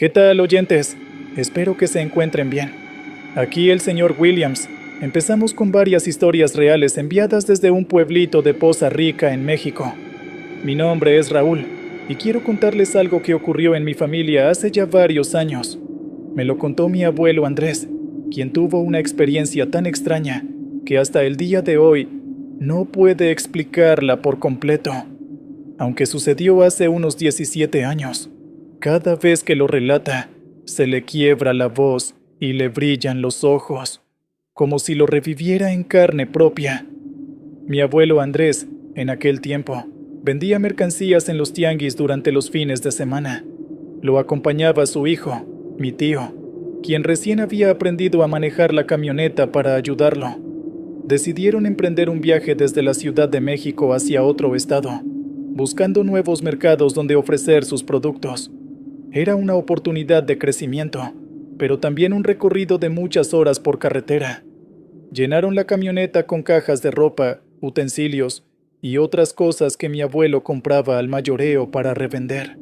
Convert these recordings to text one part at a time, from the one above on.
¿Qué tal, oyentes? Espero que se encuentren bien. Aquí el señor Williams. Empezamos con varias historias reales enviadas desde un pueblito de Poza Rica, en México. Mi nombre es Raúl, y quiero contarles algo que ocurrió en mi familia hace ya varios años. Me lo contó mi abuelo Andrés, quien tuvo una experiencia tan extraña que hasta el día de hoy no puede explicarla por completo. Aunque sucedió hace unos 17 años, cada vez que lo relata, se le quiebra la voz y le brillan los ojos, como si lo reviviera en carne propia. Mi abuelo Andrés, en aquel tiempo, vendía mercancías en los tianguis durante los fines de semana. Lo acompañaba su hijo, mi tío, quien recién había aprendido a manejar la camioneta para ayudarlo. Decidieron emprender un viaje desde la Ciudad de México hacia otro estado, buscando nuevos mercados donde ofrecer sus productos. Era una oportunidad de crecimiento, pero también un recorrido de muchas horas por carretera. Llenaron la camioneta con cajas de ropa, utensilios y otras cosas que mi abuelo compraba al mayoreo para revender.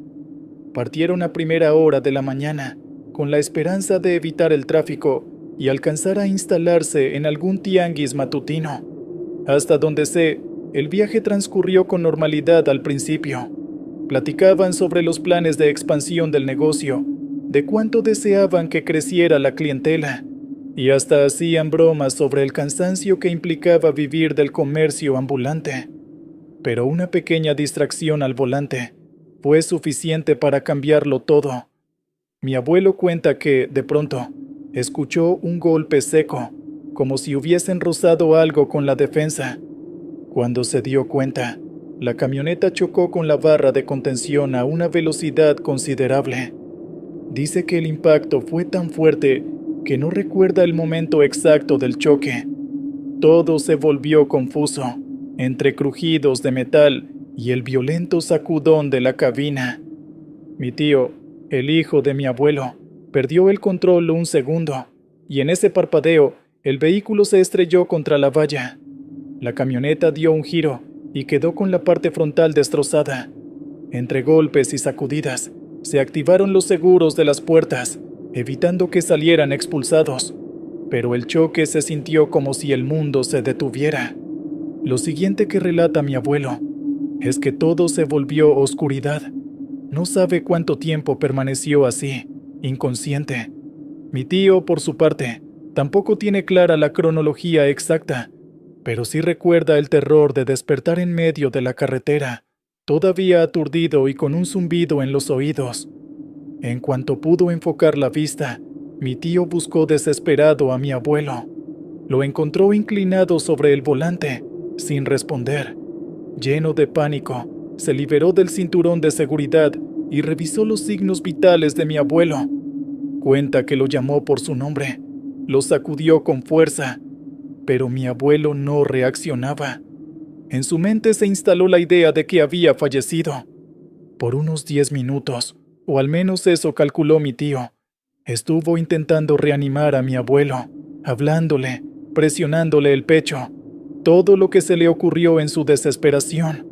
Partieron a primera hora de la mañana, con la esperanza de evitar el tráfico y alcanzar a instalarse en algún tianguis matutino. Hasta donde sé, el viaje transcurrió con normalidad al principio. Platicaban sobre los planes de expansión del negocio, de cuánto deseaban que creciera la clientela, y hasta hacían bromas sobre el cansancio que implicaba vivir del comercio ambulante. Pero una pequeña distracción al volante fue suficiente para cambiarlo todo. Mi abuelo cuenta que, de pronto, escuchó un golpe seco, como si hubiesen rozado algo con la defensa. Cuando se dio cuenta, la camioneta chocó con la barra de contención a una velocidad considerable. Dice que el impacto fue tan fuerte que no recuerda el momento exacto del choque. Todo se volvió confuso, entre crujidos de metal y el violento sacudón de la cabina. Mi tío, el hijo de mi abuelo, perdió el control un segundo, y en ese parpadeo, el vehículo se estrelló contra la valla. La camioneta dio un giro y quedó con la parte frontal destrozada. Entre golpes y sacudidas, se activaron los seguros de las puertas, evitando que salieran expulsados, pero el choque se sintió como si el mundo se detuviera. Lo siguiente que relata mi abuelo es que todo se volvió oscuridad. No sabe cuánto tiempo permaneció así, inconsciente. Mi tío, por su parte, tampoco tiene clara la cronología exacta, pero sí recuerda el terror de despertar en medio de la carretera, todavía aturdido y con un zumbido en los oídos. En cuanto pudo enfocar la vista, mi tío buscó desesperado a mi abuelo. Lo encontró inclinado sobre el volante, sin responder. Lleno de pánico, se liberó del cinturón de seguridad y revisó los signos vitales de mi abuelo. Cuenta que lo llamó por su nombre, lo sacudió con fuerza, pero mi abuelo no reaccionaba. En su mente se instaló la idea de que había fallecido. Por unos 10 minutos, o al menos eso calculó mi tío, estuvo intentando reanimar a mi abuelo, hablándole, presionándole el pecho, todo lo que se le ocurrió en su desesperación.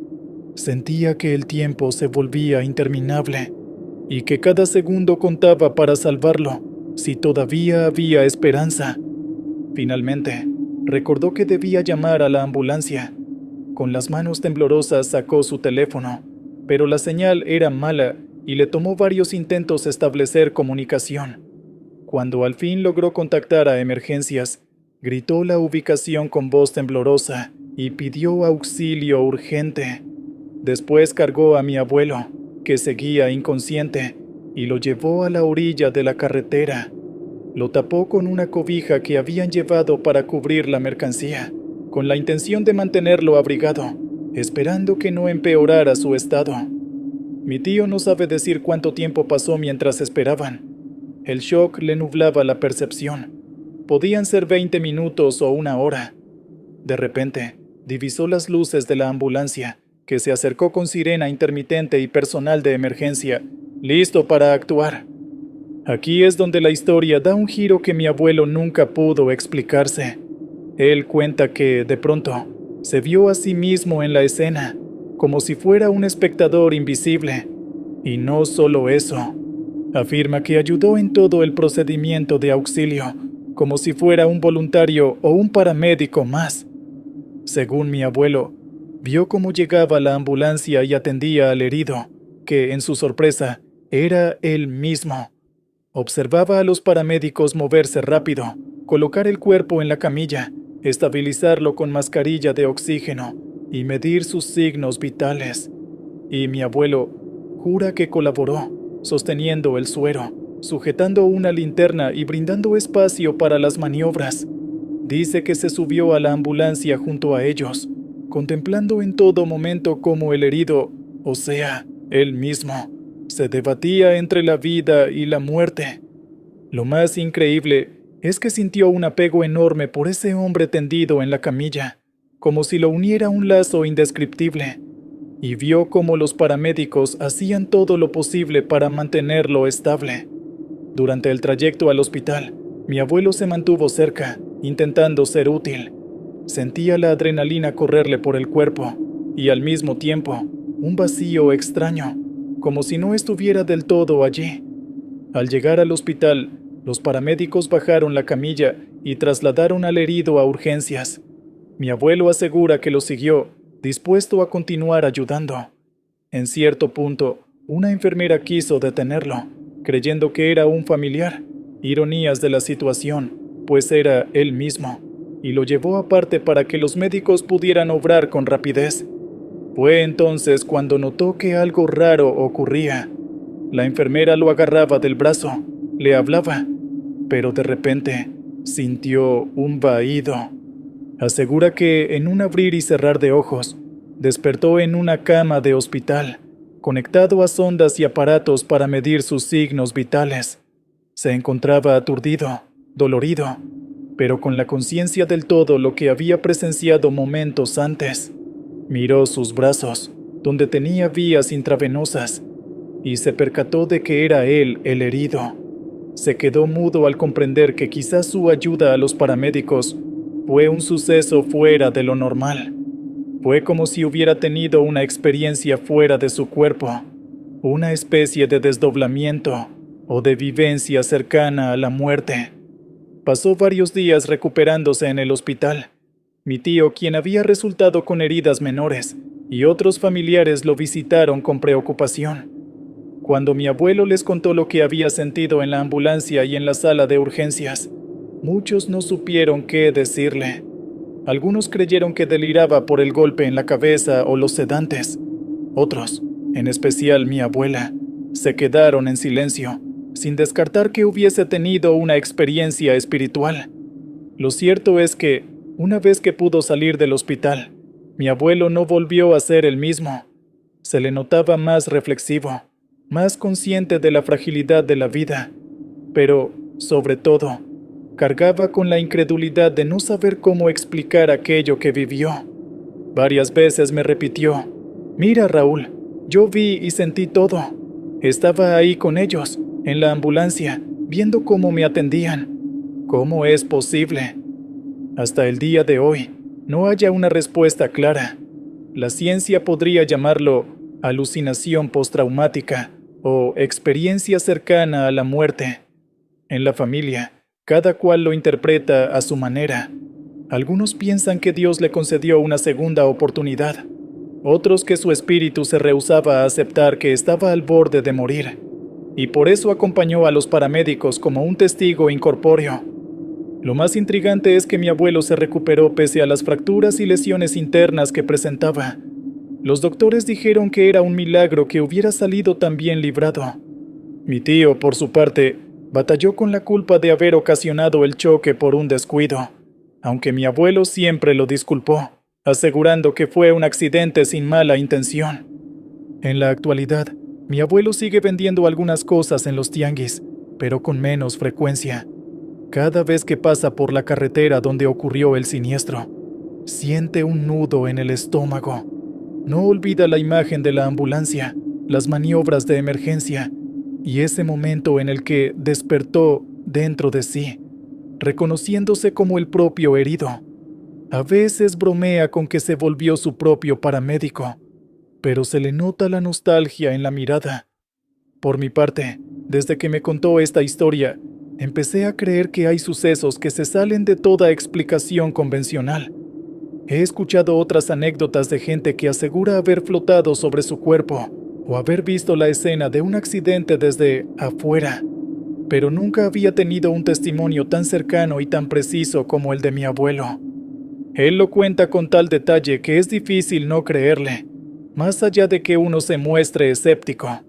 Sentía que el tiempo se volvía interminable y que cada segundo contaba para salvarlo, si todavía había esperanza. Finalmente, recordó que debía llamar a la ambulancia. Con las manos temblorosas sacó su teléfono, pero la señal era mala y le tomó varios intentos establecer comunicación. Cuando al fin logró contactar a emergencias, gritó la ubicación con voz temblorosa y pidió auxilio urgente. Después cargó a mi abuelo, que seguía inconsciente, y lo llevó a la orilla de la carretera. Lo tapó con una cobija que habían llevado para cubrir la mercancía, con la intención de mantenerlo abrigado, esperando que no empeorara su estado. Mi tío no sabe decir cuánto tiempo pasó mientras esperaban. El shock le nublaba la percepción. Podían ser 20 minutos o una hora. De repente, divisó las luces de la ambulancia, que se acercó con sirena intermitente y personal de emergencia, listo para actuar. Aquí es donde la historia da un giro que mi abuelo nunca pudo explicarse. Él cuenta que, de pronto, se vio a sí mismo en la escena, como si fuera un espectador invisible. Y no solo eso. Afirma que ayudó en todo el procedimiento de auxilio, como si fuera un voluntario o un paramédico más. Según mi abuelo, vio cómo llegaba la ambulancia y atendía al herido, que, en su sorpresa, era él mismo. Observaba a los paramédicos moverse rápido, colocar el cuerpo en la camilla, estabilizarlo con mascarilla de oxígeno y medir sus signos vitales. Y mi abuelo jura que colaboró, sosteniendo el suero, sujetando una linterna y brindando espacio para las maniobras. Dice que se subió a la ambulancia junto a ellos, contemplando en todo momento cómo el herido, o sea, él mismo, se debatía entre la vida y la muerte. Lo más increíble es que sintió un apego enorme por ese hombre tendido en la camilla, como si lo uniera un lazo indescriptible, y vio cómo los paramédicos hacían todo lo posible para mantenerlo estable. Durante el trayecto al hospital, mi abuelo se mantuvo cerca, intentando ser útil. Sentía la adrenalina correrle por el cuerpo, y al mismo tiempo, un vacío extraño, como si no estuviera del todo allí. Al llegar al hospital, los paramédicos bajaron la camilla y trasladaron al herido a urgencias. Mi abuelo asegura que lo siguió, dispuesto a continuar ayudando. En cierto punto, una enfermera quiso detenerlo, creyendo que era un familiar. Ironías de la situación, pues era él mismo, y lo llevó aparte para que los médicos pudieran obrar con rapidez. Fue entonces cuando notó que algo raro ocurría. La enfermera lo agarraba del brazo, le hablaba, pero de repente sintió un vahido. Asegura que en un abrir y cerrar de ojos, despertó en una cama de hospital, conectado a sondas y aparatos para medir sus signos vitales. Se encontraba aturdido, dolorido, pero con la conciencia del todo lo que había presenciado momentos antes. Miró sus brazos, donde tenía vías intravenosas, y se percató de que era él el herido. Se quedó mudo al comprender que quizás su ayuda a los paramédicos fue un suceso fuera de lo normal. Fue como si hubiera tenido una experiencia fuera de su cuerpo, una especie de desdoblamiento o de vivencia cercana a la muerte. Pasó varios días recuperándose en el hospital. Mi tío, quien había resultado con heridas menores, y otros familiares lo visitaron con preocupación. Cuando mi abuelo les contó lo que había sentido en la ambulancia y en la sala de urgencias, muchos no supieron qué decirle. Algunos creyeron que deliraba por el golpe en la cabeza o los sedantes. Otros, en especial mi abuela, se quedaron en silencio, sin descartar que hubiese tenido una experiencia espiritual. Lo cierto es que, una vez que pudo salir del hospital, mi abuelo no volvió a ser el mismo. Se le notaba más reflexivo, más consciente de la fragilidad de la vida, pero, sobre todo, cargaba con la incredulidad de no saber cómo explicar aquello que vivió. Varias veces me repitió: «Mira, Raúl, yo vi y sentí todo. Estaba ahí con ellos, en la ambulancia, viendo cómo me atendían. ¿Cómo es posible?». Hasta el día de hoy, no haya una respuesta clara. La ciencia podría llamarlo alucinación postraumática o experiencia cercana a la muerte. En la familia, cada cual lo interpreta a su manera. Algunos piensan que Dios le concedió una segunda oportunidad, otros que su espíritu se rehusaba a aceptar que estaba al borde de morir, y por eso acompañó a los paramédicos como un testigo incorpóreo. Lo más intrigante es que mi abuelo se recuperó pese a las fracturas y lesiones internas que presentaba. Los doctores dijeron que era un milagro que hubiera salido tan bien librado. Mi tío, por su parte, batalló con la culpa de haber ocasionado el choque por un descuido, aunque mi abuelo siempre lo disculpó, asegurando que fue un accidente sin mala intención. En la actualidad, mi abuelo sigue vendiendo algunas cosas en los tianguis, pero con menos frecuencia. Cada vez que pasa por la carretera donde ocurrió el siniestro, siente un nudo en el estómago. No olvida la imagen de la ambulancia, las maniobras de emergencia y ese momento en el que despertó dentro de sí, reconociéndose como el propio herido. A veces bromea con que se volvió su propio paramédico, pero se le nota la nostalgia en la mirada. Por mi parte, Desde que me contó esta historia, empecé a creer que hay sucesos que se salen de toda explicación convencional. He escuchado otras anécdotas de gente que asegura haber flotado sobre su cuerpo o haber visto la escena de un accidente desde afuera, pero nunca había tenido un testimonio tan cercano y tan preciso como el de mi abuelo. Él lo cuenta con tal detalle que es difícil no creerle, más allá de que uno se muestre escéptico.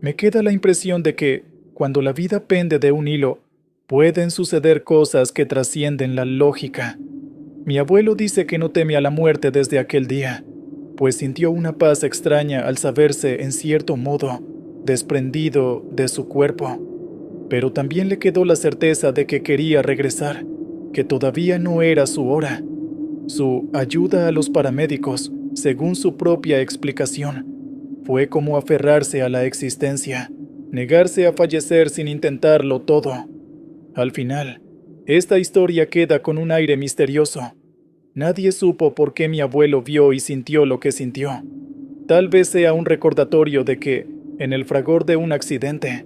Me queda la impresión de que, cuando la vida pende de un hilo, pueden suceder cosas que trascienden la lógica. Mi abuelo dice que no teme a la muerte desde aquel día, pues sintió una paz extraña al saberse, en cierto modo, desprendido de su cuerpo. Pero también le quedó la certeza de que quería regresar, que todavía no era su hora. Su ayuda a los paramédicos, según su propia explicación, fue como aferrarse a la existencia, negarse a fallecer sin intentarlo todo. Al final, esta historia queda con un aire misterioso. Nadie supo por qué mi abuelo vio y sintió lo que sintió. Tal vez sea un recordatorio de que, en el fragor de un accidente,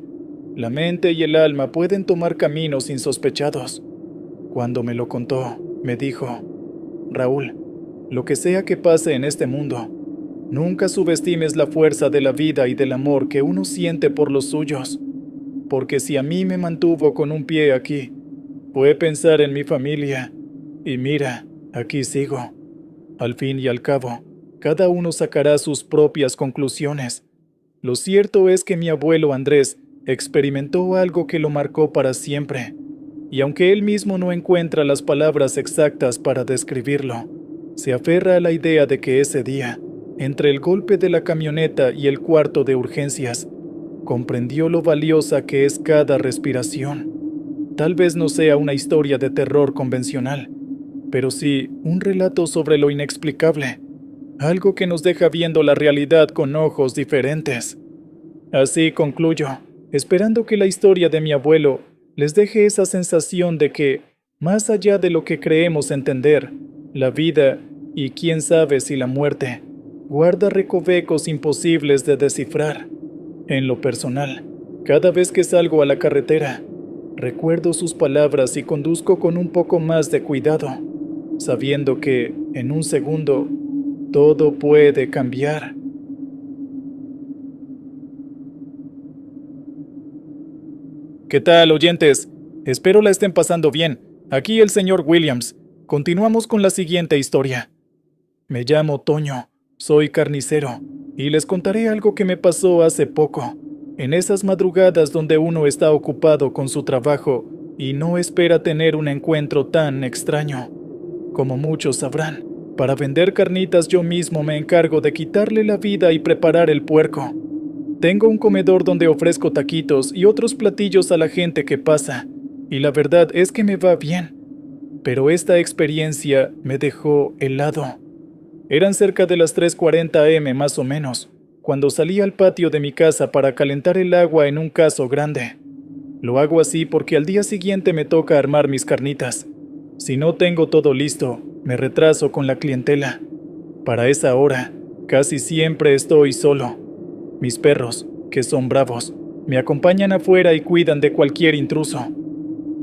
la mente y el alma pueden tomar caminos insospechados. Cuando me lo contó, me dijo: Raúl, lo que sea que pase en este mundo, nunca subestimes la fuerza de la vida y del amor que uno siente por los suyos, porque si a mí me mantuvo con un pie aquí, fue pensar en mi familia, y mira, aquí sigo. Al fin y al cabo, cada uno sacará sus propias conclusiones. Lo cierto es que mi abuelo Andrés experimentó algo que lo marcó para siempre, y aunque él mismo no encuentra las palabras exactas para describirlo, se aferra a la idea de que ese día, entre el golpe de la camioneta y el cuarto de urgencias, comprendió lo valiosa que es cada respiración. Tal vez no sea una historia de terror convencional, pero sí un relato sobre lo inexplicable, algo que nos deja viendo la realidad con ojos diferentes. Así concluyo, esperando que la historia de mi abuelo les deje esa sensación de que, más allá de lo que creemos entender, la vida, y quién sabe si la muerte, guarda recovecos imposibles de descifrar. En lo personal, cada vez que salgo a la carretera, recuerdo sus palabras y conduzco con un poco más de cuidado, sabiendo que, en un segundo, todo puede cambiar. ¿Qué tal, oyentes? Espero la estén pasando bien. Aquí el señor Williams. Continuamos con la siguiente historia. Me llamo Toño, soy carnicero, y les contaré algo que me pasó hace poco, en esas madrugadas donde uno está ocupado con su trabajo y no espera tener un encuentro tan extraño. Como muchos sabrán, para vender carnitas yo mismo me encargo de quitarle la vida y preparar el puerco. Tengo un comedor donde ofrezco taquitos y otros platillos a la gente que pasa, y la verdad es que me va bien. Pero esta experiencia me dejó helado. Eran cerca de las 3:40 am más o menos, cuando salí al patio de mi casa para calentar el agua en un cazo grande. Lo hago así porque al día siguiente me toca armar mis carnitas. Si no tengo todo listo, me retraso con la clientela. Para esa hora, casi siempre estoy solo. Mis perros, que son bravos, me acompañan afuera y cuidan de cualquier intruso.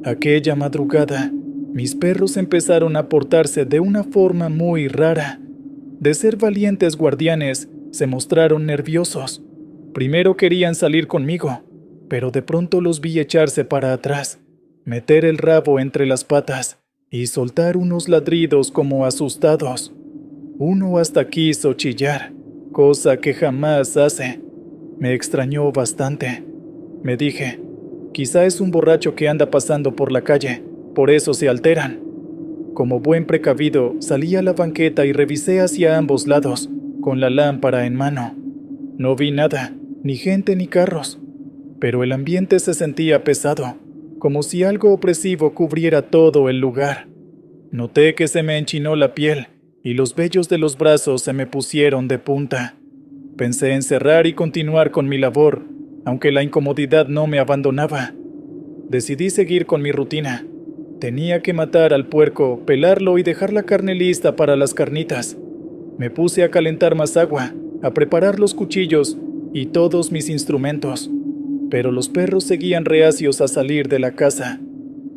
Aquella madrugada, mis perros empezaron a portarse de una forma muy rara. De ser valientes guardianes, se mostraron nerviosos. Primero querían salir conmigo, pero de pronto los vi echarse para atrás, meter el rabo entre las patas y soltar unos ladridos como asustados. Uno hasta quiso chillar, cosa que jamás hace. Me extrañó bastante. Me dije, quizá es un borracho que anda pasando por la calle, por eso se alteran. Como buen precavido, salí a la banqueta y revisé hacia ambos lados, con la lámpara en mano. No vi nada, ni gente ni carros, pero el ambiente se sentía pesado, como si algo opresivo cubriera todo el lugar. Noté que se me enchinó la piel y los vellos de los brazos se me pusieron de punta. Pensé en cerrar y continuar con mi labor, aunque la incomodidad no me abandonaba. Decidí seguir con mi rutina. Tenía que matar al puerco, pelarlo y dejar la carne lista para las carnitas. Me puse a calentar más agua, a preparar los cuchillos y todos mis instrumentos. pero los perros seguían reacios a salir de la casa.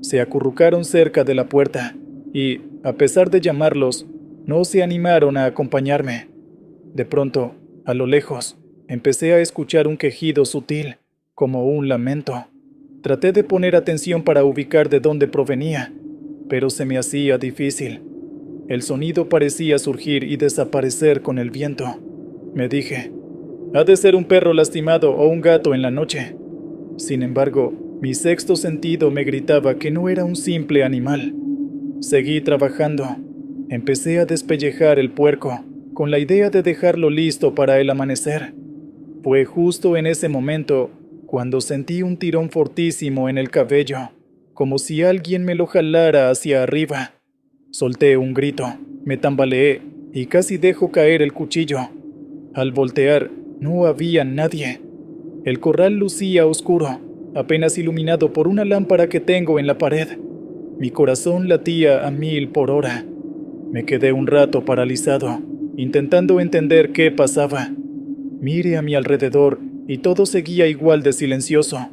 Se acurrucaron cerca de la puerta y, a pesar de llamarlos, no se animaron a acompañarme. De pronto, a lo lejos, empecé a escuchar un quejido sutil, como un lamento. Traté de poner atención para ubicar de dónde provenía, pero se me hacía difícil. El sonido parecía surgir y desaparecer con el viento. Me dije, ha de ser un perro lastimado o un gato en la noche. Sin embargo, mi sexto sentido me gritaba que no era un simple animal. Seguí trabajando. Empecé a despellejar el puerco, con la idea de dejarlo listo para el amanecer. Fue justo en ese momento cuando sentí un tirón fortísimo en el cabello, como si alguien me lo jalara hacia arriba. Solté un grito, me tambaleé y casi dejo caer el cuchillo. Al voltear, no había nadie. El corral lucía oscuro, apenas iluminado por una lámpara que tengo en la pared. Mi corazón latía a 1000 por hora. Me quedé un rato paralizado, intentando entender qué pasaba. Miré a mi alrededor y todo seguía igual de silencioso,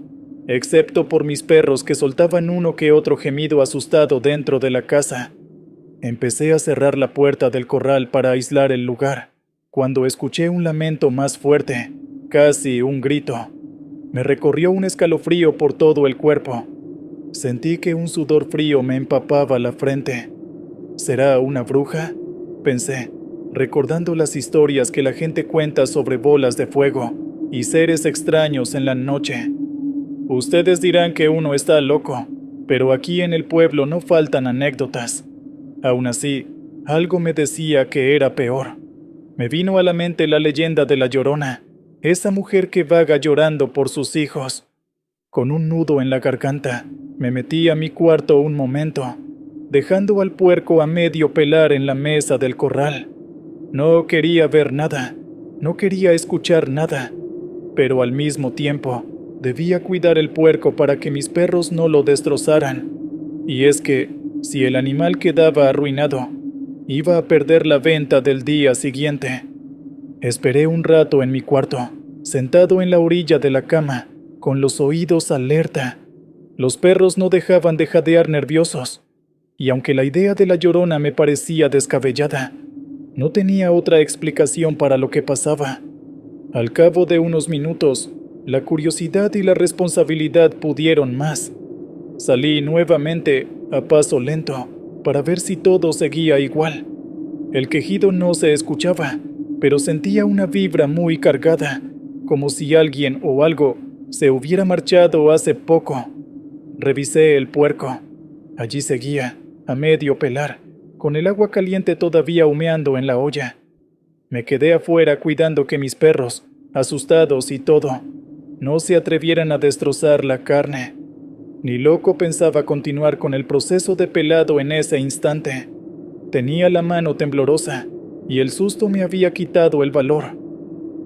excepto por mis perros que soltaban uno que otro gemido asustado dentro de la casa. Empecé a cerrar la puerta del corral para aislar el lugar, cuando escuché un lamento más fuerte, casi un grito. Me recorrió un escalofrío por todo el cuerpo. Sentí que un sudor frío me empapaba la frente. ¿Será una bruja?, pensé, recordando las historias que la gente cuenta sobre bolas de fuego y seres extraños en la noche. Ustedes dirán que uno está loco, pero aquí en el pueblo no faltan anécdotas. Aún así, algo me decía que era peor. Me vino a la mente la leyenda de la Llorona, esa mujer que vaga llorando por sus hijos. Con un nudo en la garganta, me metí a mi cuarto un momento, dejando al puerco a medio pelar en la mesa del corral. No quería ver nada, no quería escuchar nada, pero al mismo tiempo debía cuidar el puerco para que mis perros no lo destrozaran. Y es que, si el animal quedaba arruinado, iba a perder la venta del día siguiente. Esperé un rato en mi cuarto, sentado en la orilla de la cama, con los oídos alerta. Los perros no dejaban de jadear nerviosos, y aunque la idea de la Llorona me parecía descabellada, no tenía otra explicación para lo que pasaba. Al cabo de unos minutos, la curiosidad y la responsabilidad pudieron más. Salí nuevamente, a paso lento, para ver si todo seguía igual. El quejido no se escuchaba, pero sentía una vibra muy cargada, como si alguien o algo se hubiera marchado hace poco. Revisé el puerco. Allí seguía, a medio pelar, con el agua caliente todavía humeando en la olla. Me quedé afuera cuidando que mis perros, asustados y todo, no se atrevieran a destrozar la carne. Ni loco pensaba continuar con el proceso de pelado en ese instante. Tenía la mano temblorosa y el susto me había quitado el valor.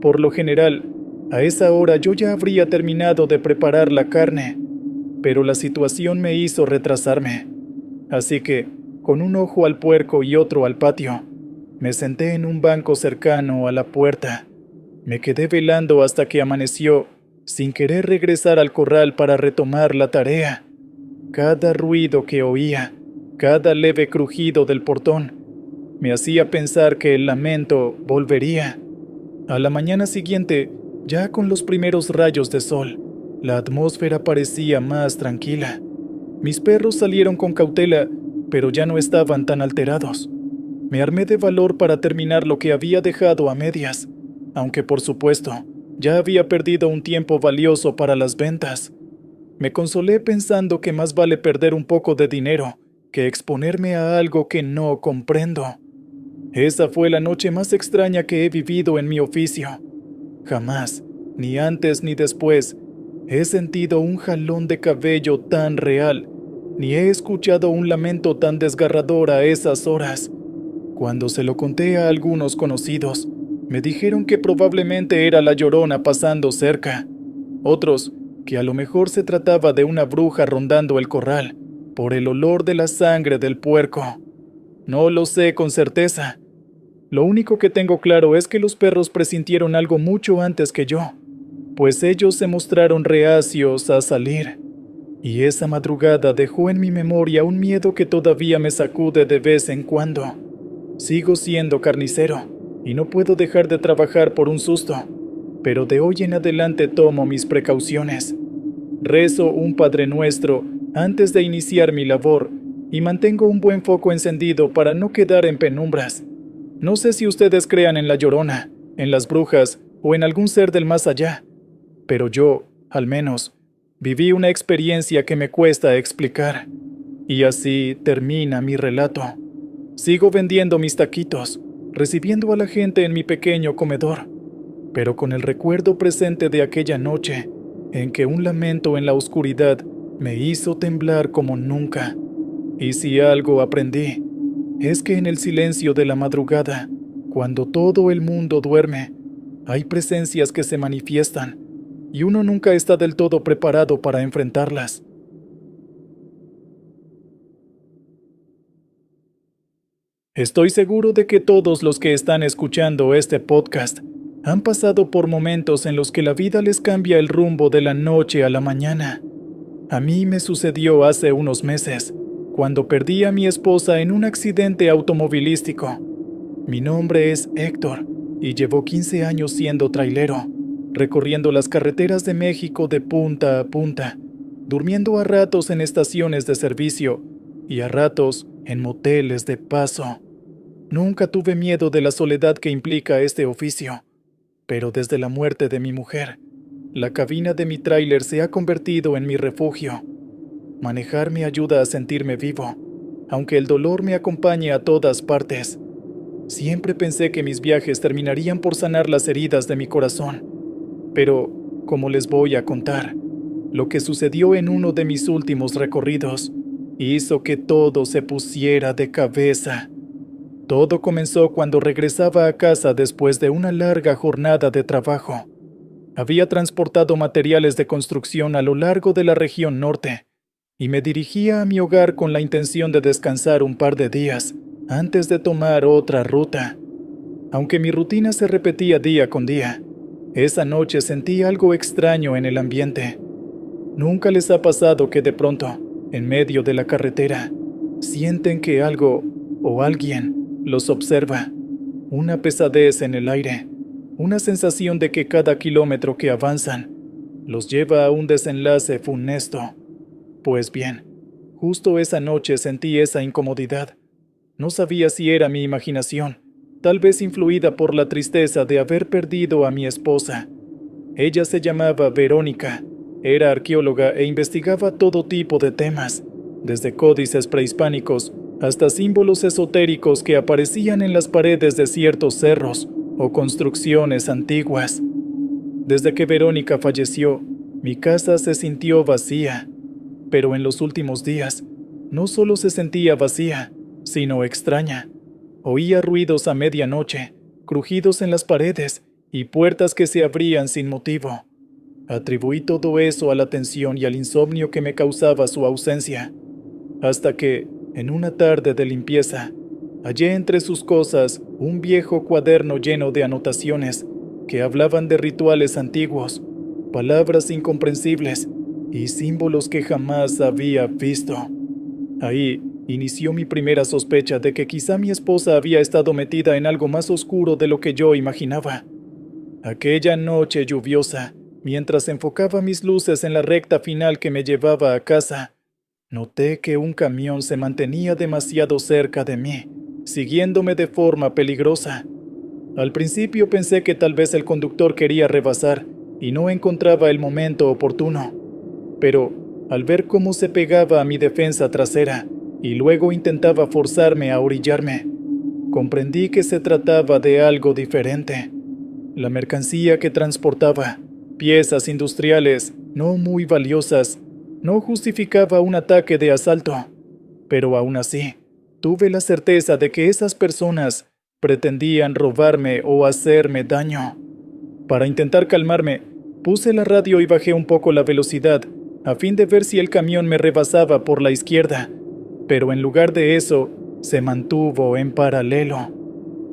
Por lo general, a esa hora yo ya habría terminado de preparar la carne, pero la situación me hizo retrasarme. Así que, con un ojo al puerco y otro al patio, me senté en un banco cercano a la puerta. Me quedé velando hasta que amaneció, sin querer regresar al corral para retomar la tarea. Cada ruido que oía, cada leve crujido del portón, me hacía pensar que el lamento volvería. A la mañana siguiente, ya con los primeros rayos de sol, la atmósfera parecía más tranquila. Mis perros salieron con cautela, pero ya no estaban tan alterados. Me armé de valor para terminar lo que había dejado a medias, aunque por supuesto, ya había perdido un tiempo valioso para las ventas. Me consolé pensando que más vale perder un poco de dinero que exponerme a algo que no comprendo. Esa fue la noche más extraña que he vivido en mi oficio. Jamás, ni antes ni después, he sentido un jalón de cabello tan real, ni he escuchado un lamento tan desgarrador a esas horas. Cuando se lo conté a algunos conocidos, me dijeron que probablemente era la Llorona pasando cerca. Otros, que a lo mejor se trataba de una bruja rondando el corral, por el olor de la sangre del puerco. No lo sé con certeza. Lo único que tengo claro es que los perros presintieron algo mucho antes que yo. pues ellos se mostraron reacios a salir, y esa madrugada dejó en mi memoria un miedo que todavía me sacude de vez en cuando. Sigo siendo carnicero, y no puedo dejar de trabajar por un susto, pero de hoy en adelante tomo mis precauciones. Rezo un Padre Nuestro antes de iniciar mi labor, y mantengo un buen foco encendido para no quedar en penumbras. No sé si ustedes crean en la Llorona, en las brujas o en algún ser del más allá, pero yo, al menos, viví una experiencia que me cuesta explicar. Y así termina mi relato. Sigo vendiendo mis taquitos, recibiendo a la gente en mi pequeño comedor, pero con el recuerdo presente de aquella noche en que un lamento en la oscuridad me hizo temblar como nunca. Y si algo aprendí, es que en el silencio de la madrugada, cuando todo el mundo duerme, hay presencias que se manifiestan y uno nunca está del todo preparado para enfrentarlas. Estoy seguro de que todos los que están escuchando este podcast han pasado por momentos en los que la vida les cambia el rumbo de la noche a la mañana. A mí me sucedió hace unos meses, cuando perdí a mi esposa en un accidente automovilístico. Mi nombre es Héctor y llevo 15 años siendo trailero, recorriendo las carreteras de México de punta a punta, durmiendo a ratos en estaciones de servicio y a ratos en moteles de paso. Nunca tuve miedo de la soledad que implica este oficio, pero desde la muerte de mi mujer, la cabina de mi tráiler se ha convertido en mi refugio. Manejar me ayuda a sentirme vivo, aunque el dolor me acompañe a todas partes. Siempre pensé que mis viajes terminarían por sanar las heridas de mi corazón, pero, como les voy a contar, lo que sucedió en uno de mis últimos recorridos hizo que todo se pusiera de cabeza. Todo comenzó cuando regresaba a casa después de una larga jornada de trabajo. Había transportado materiales de construcción a lo largo de la región norte y me dirigía a mi hogar con la intención de descansar un par de días antes de tomar otra ruta. Aunque mi rutina se repetía día con día, esa noche sentí algo extraño en el ambiente. ¿Nunca les ha pasado que de pronto, en medio de la carretera, sienten que algo o alguien los observa? Una pesadez en el aire, una sensación de que cada kilómetro que avanzan los lleva a un desenlace funesto. Pues bien, justo esa noche sentí esa incomodidad. No sabía si era mi imaginación, tal vez influida por la tristeza de haber perdido a mi esposa. Ella se llamaba Verónica, era arqueóloga e investigaba todo tipo de temas, desde códices prehispánicos hasta símbolos esotéricos que aparecían en las paredes de ciertos cerros o construcciones antiguas. Desde que Verónica falleció, mi casa se sintió vacía, pero en los últimos días, no solo se sentía vacía, sino extraña. Oía ruidos a medianoche, crujidos en las paredes y puertas que se abrían sin motivo. Atribuí todo eso a la tensión y al insomnio que me causaba su ausencia, hasta que, en una tarde de limpieza, hallé entre sus cosas un viejo cuaderno lleno de anotaciones que hablaban de rituales antiguos, palabras incomprensibles y símbolos que jamás había visto. Ahí inició mi primera sospecha de que quizá mi esposa había estado metida en algo más oscuro de lo que yo imaginaba. Aquella noche lluviosa, mientras enfocaba mis luces en la recta final que me llevaba a casa, noté que un camión se mantenía demasiado cerca de mí, siguiéndome de forma peligrosa. Al principio pensé que tal vez el conductor quería rebasar y no encontraba el momento oportuno, pero al ver cómo se pegaba a mi defensa trasera y luego intentaba forzarme a orillarme, comprendí que se trataba de algo diferente. La mercancía que transportaba, piezas industriales no muy valiosas, no justificaba un ataque de asalto, pero aún así, tuve la certeza de que esas personas pretendían robarme o hacerme daño. Para intentar calmarme, puse la radio y bajé un poco la velocidad, a fin de ver si el camión me rebasaba por la izquierda, pero en lugar de eso, se mantuvo en paralelo.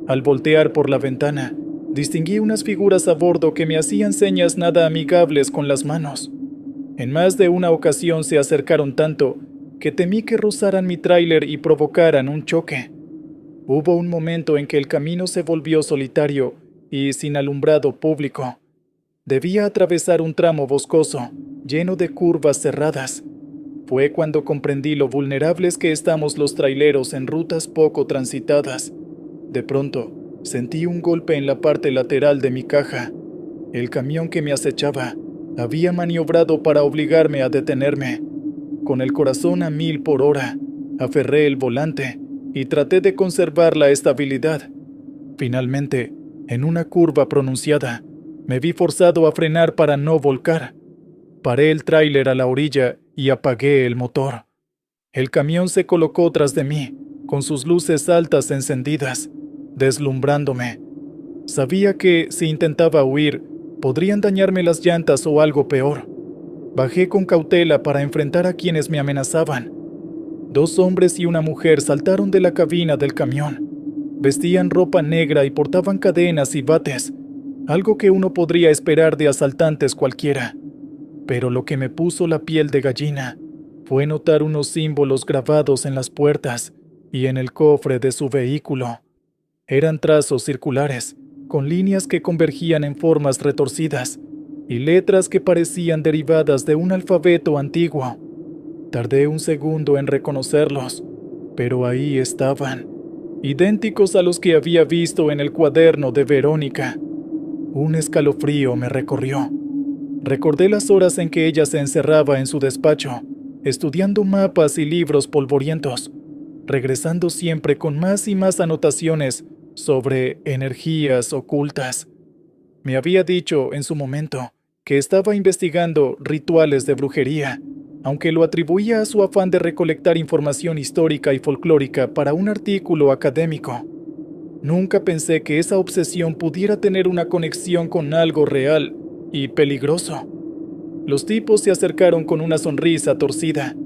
Al voltear por la ventana, Distinguí unas figuras a bordo que me hacían señas nada amigables con las manos. En más de una ocasión se acercaron tanto que temí que rozaran mi tráiler y provocaran un choque. Hubo un momento en que el camino se volvió solitario y sin alumbrado público. Debía atravesar un tramo boscoso, lleno de curvas cerradas. Fue cuando comprendí lo vulnerables que estamos los traileros en rutas poco transitadas. De pronto, sentí un golpe en la parte lateral de mi caja. El camión que me acechaba había maniobrado para obligarme a detenerme. Con el corazón a 1000 por hora, aferré el volante y traté de conservar la estabilidad. Finalmente, en una curva pronunciada, me vi forzado a frenar para no volcar. Paré el tráiler a la orilla y apagué el motor. El camión se colocó tras de mí, con sus luces altas encendidas, deslumbrándome. Sabía que, si intentaba huir, podrían dañarme las llantas o algo peor. Bajé con cautela para enfrentar a quienes me amenazaban. 2 hombres y una mujer saltaron de la cabina del camión. Vestían ropa negra y portaban cadenas y bates, algo que uno podría esperar de asaltantes cualquiera. Pero lo que me puso la piel de gallina fue notar unos símbolos grabados en las puertas y en el cofre de su vehículo. Eran trazos circulares, con líneas que convergían en formas retorcidas, y letras que parecían derivadas de un alfabeto antiguo. Tardé un segundo en reconocerlos, pero ahí estaban, idénticos a los que había visto en el cuaderno de Verónica. Un escalofrío me recorrió. Recordé las horas en que ella se encerraba en su despacho, estudiando mapas y libros polvorientos, regresando siempre con más y más anotaciones sobre energías ocultas. Me había dicho, en su momento, que estaba investigando rituales de brujería, aunque lo atribuía a su afán de recolectar información histórica y folclórica para un artículo académico. Nunca pensé que esa obsesión pudiera tener una conexión con algo real y peligroso. Los tipos se acercaron con una sonrisa torcida.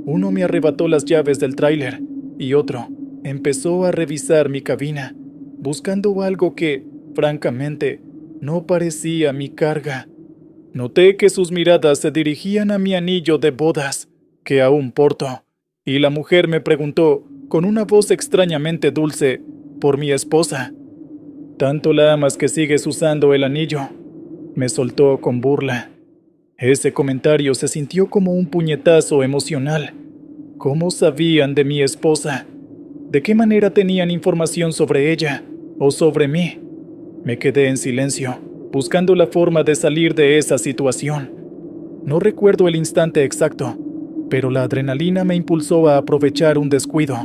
Uno me arrebató las llaves del tráiler y otro empezó a revisar mi cabina, buscando algo que, francamente, no parecía mi carga. Noté que sus miradas se dirigían a mi anillo de bodas, que aún porto, y la mujer me preguntó, con una voz extrañamente dulce, por mi esposa. «¿Tanto la amas que sigues usando el anillo?», me soltó con burla. Ese comentario se sintió como un puñetazo emocional. ¿Cómo sabían de mi esposa? ¿De qué manera tenían información sobre ella o sobre mí? Me quedé en silencio, buscando la forma de salir de esa situación. No recuerdo el instante exacto, pero la adrenalina me impulsó a aprovechar un descuido.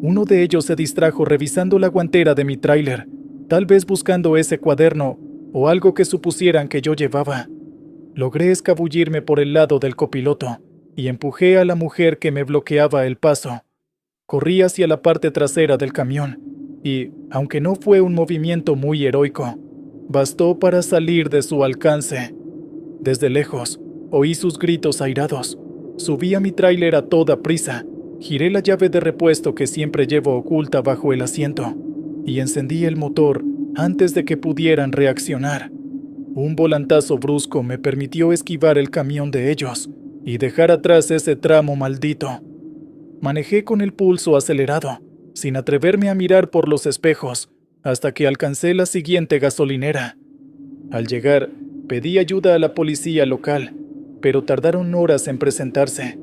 Uno de ellos se distrajo revisando la guantera de mi tráiler, tal vez buscando ese cuaderno o algo que supusieran que yo llevaba. Logré escabullirme por el lado del copiloto y empujé a la mujer que me bloqueaba el paso. Corrí hacia la parte trasera del camión y, aunque no fue un movimiento muy heroico, bastó para salir de su alcance. Desde lejos, oí sus gritos airados. Subí a mi tráiler a toda prisa, giré la llave de repuesto que siempre llevo oculta bajo el asiento y encendí el motor antes de que pudieran reaccionar. Un volantazo brusco me permitió esquivar el camión de ellos y dejar atrás ese tramo maldito. Manejé con el pulso acelerado, sin atreverme a mirar por los espejos, hasta que alcancé la siguiente gasolinera. Al llegar, pedí ayuda a la policía local, pero tardaron horas en presentarse.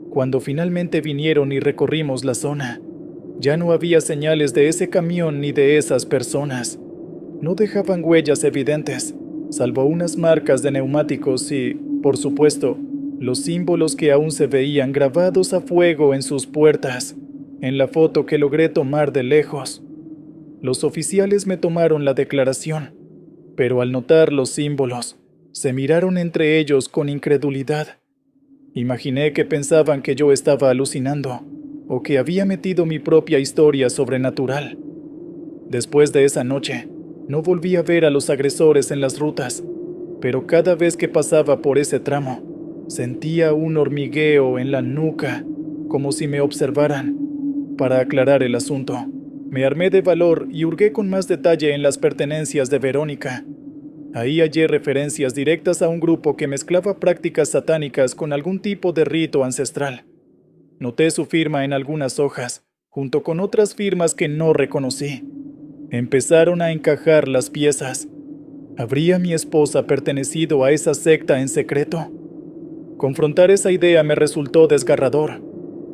Cuando finalmente vinieron y recorrimos la zona, ya no había señales de ese camión ni de esas personas. No dejaban huellas evidentes, salvo unas marcas de neumáticos y, por supuesto, los símbolos que aún se veían grabados a fuego en sus puertas, en la foto que logré tomar de lejos. Los oficiales me tomaron la declaración, pero al notar los símbolos, se miraron entre ellos con incredulidad. Imaginé que pensaban que yo estaba alucinando, o que había metido mi propia historia sobrenatural. Después de esa noche, no volví a ver a los agresores en las rutas, pero cada vez que pasaba por ese tramo, sentía un hormigueo en la nuca, como si me observaran. Para aclarar el asunto, Me armé de valor y hurgué con más detalle en las pertenencias de Verónica. Ahí hallé referencias directas a un grupo que mezclaba prácticas satánicas con algún tipo de rito ancestral. Noté su firma en algunas hojas, junto con otras firmas que no reconocí. Empezaron a encajar las piezas. ¿Habría mi esposa pertenecido a esa secta en secreto? Confrontar esa idea me resultó desgarrador.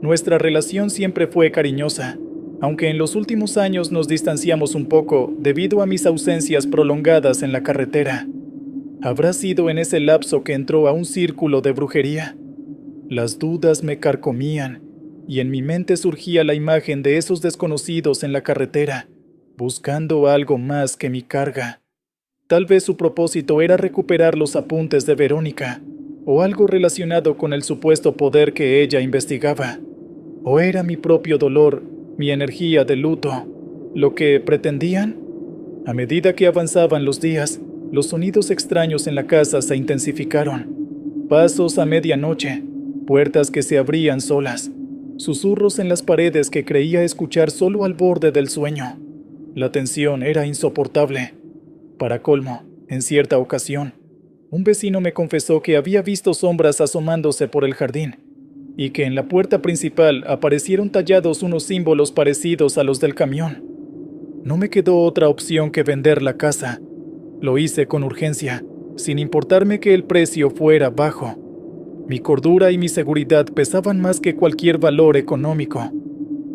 Nuestra relación siempre fue cariñosa, aunque en los últimos años nos distanciamos un poco debido a mis ausencias prolongadas en la carretera. ¿Habrá sido en ese lapso que entró a un círculo de brujería? Las dudas me carcomían, y en mi mente surgía la imagen de esos desconocidos en la carretera, buscando algo más que mi carga. Tal vez su propósito era recuperar los apuntes de Verónica, o algo relacionado con el supuesto poder que ella investigaba. ¿O era mi propio dolor, mi energía de luto, lo que pretendían? A medida que avanzaban los días, los sonidos extraños en la casa se intensificaron. Pasos a medianoche, puertas que se abrían solas, susurros en las paredes que creía escuchar solo al borde del sueño. La tensión era insoportable. Para colmo, en cierta ocasión, un vecino me confesó que había visto sombras asomándose por el jardín, y que en la puerta principal aparecieron tallados unos símbolos parecidos a los del camión. No me quedó otra opción que vender la casa. Lo hice con urgencia, sin importarme que el precio fuera bajo. Mi cordura y mi seguridad pesaban más que cualquier valor económico.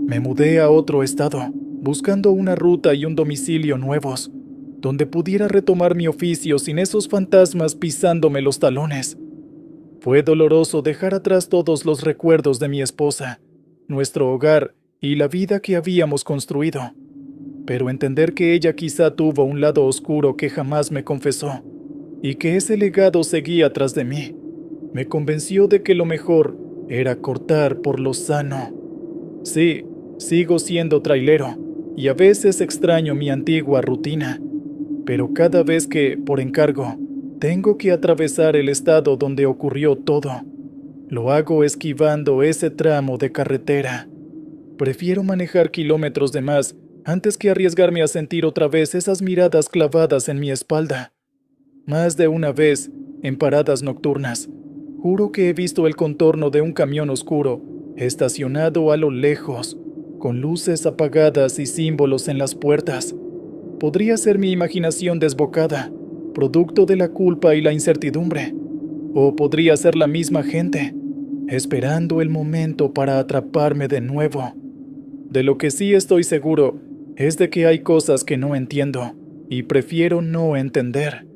Me mudé a otro estado, buscando una ruta y un domicilio nuevos, donde pudiera retomar mi oficio sin esos fantasmas pisándome los talones. Fue doloroso dejar atrás todos los recuerdos de mi esposa, nuestro hogar y la vida que habíamos construido, pero entender que ella quizá tuvo un lado oscuro que jamás me confesó, y que ese legado seguía tras de mí, me convenció de que lo mejor era cortar por lo sano. Sí, sigo siendo trailero, y a veces extraño mi antigua rutina, pero cada vez que, por encargo, tengo que atravesar el estado donde ocurrió todo, lo hago esquivando ese tramo de carretera. Prefiero manejar kilómetros de más antes que arriesgarme a sentir otra vez esas miradas clavadas en mi espalda. Más de una vez, en paradas nocturnas, juro que he visto el contorno de un camión oscuro, estacionado a lo lejos, con luces apagadas y símbolos en las puertas. Podría ser mi imaginación desbocada, producto de la culpa y la incertidumbre, o podría ser la misma gente, esperando el momento para atraparme de nuevo. De lo que sí estoy seguro es de que hay cosas que no entiendo, y prefiero no entender.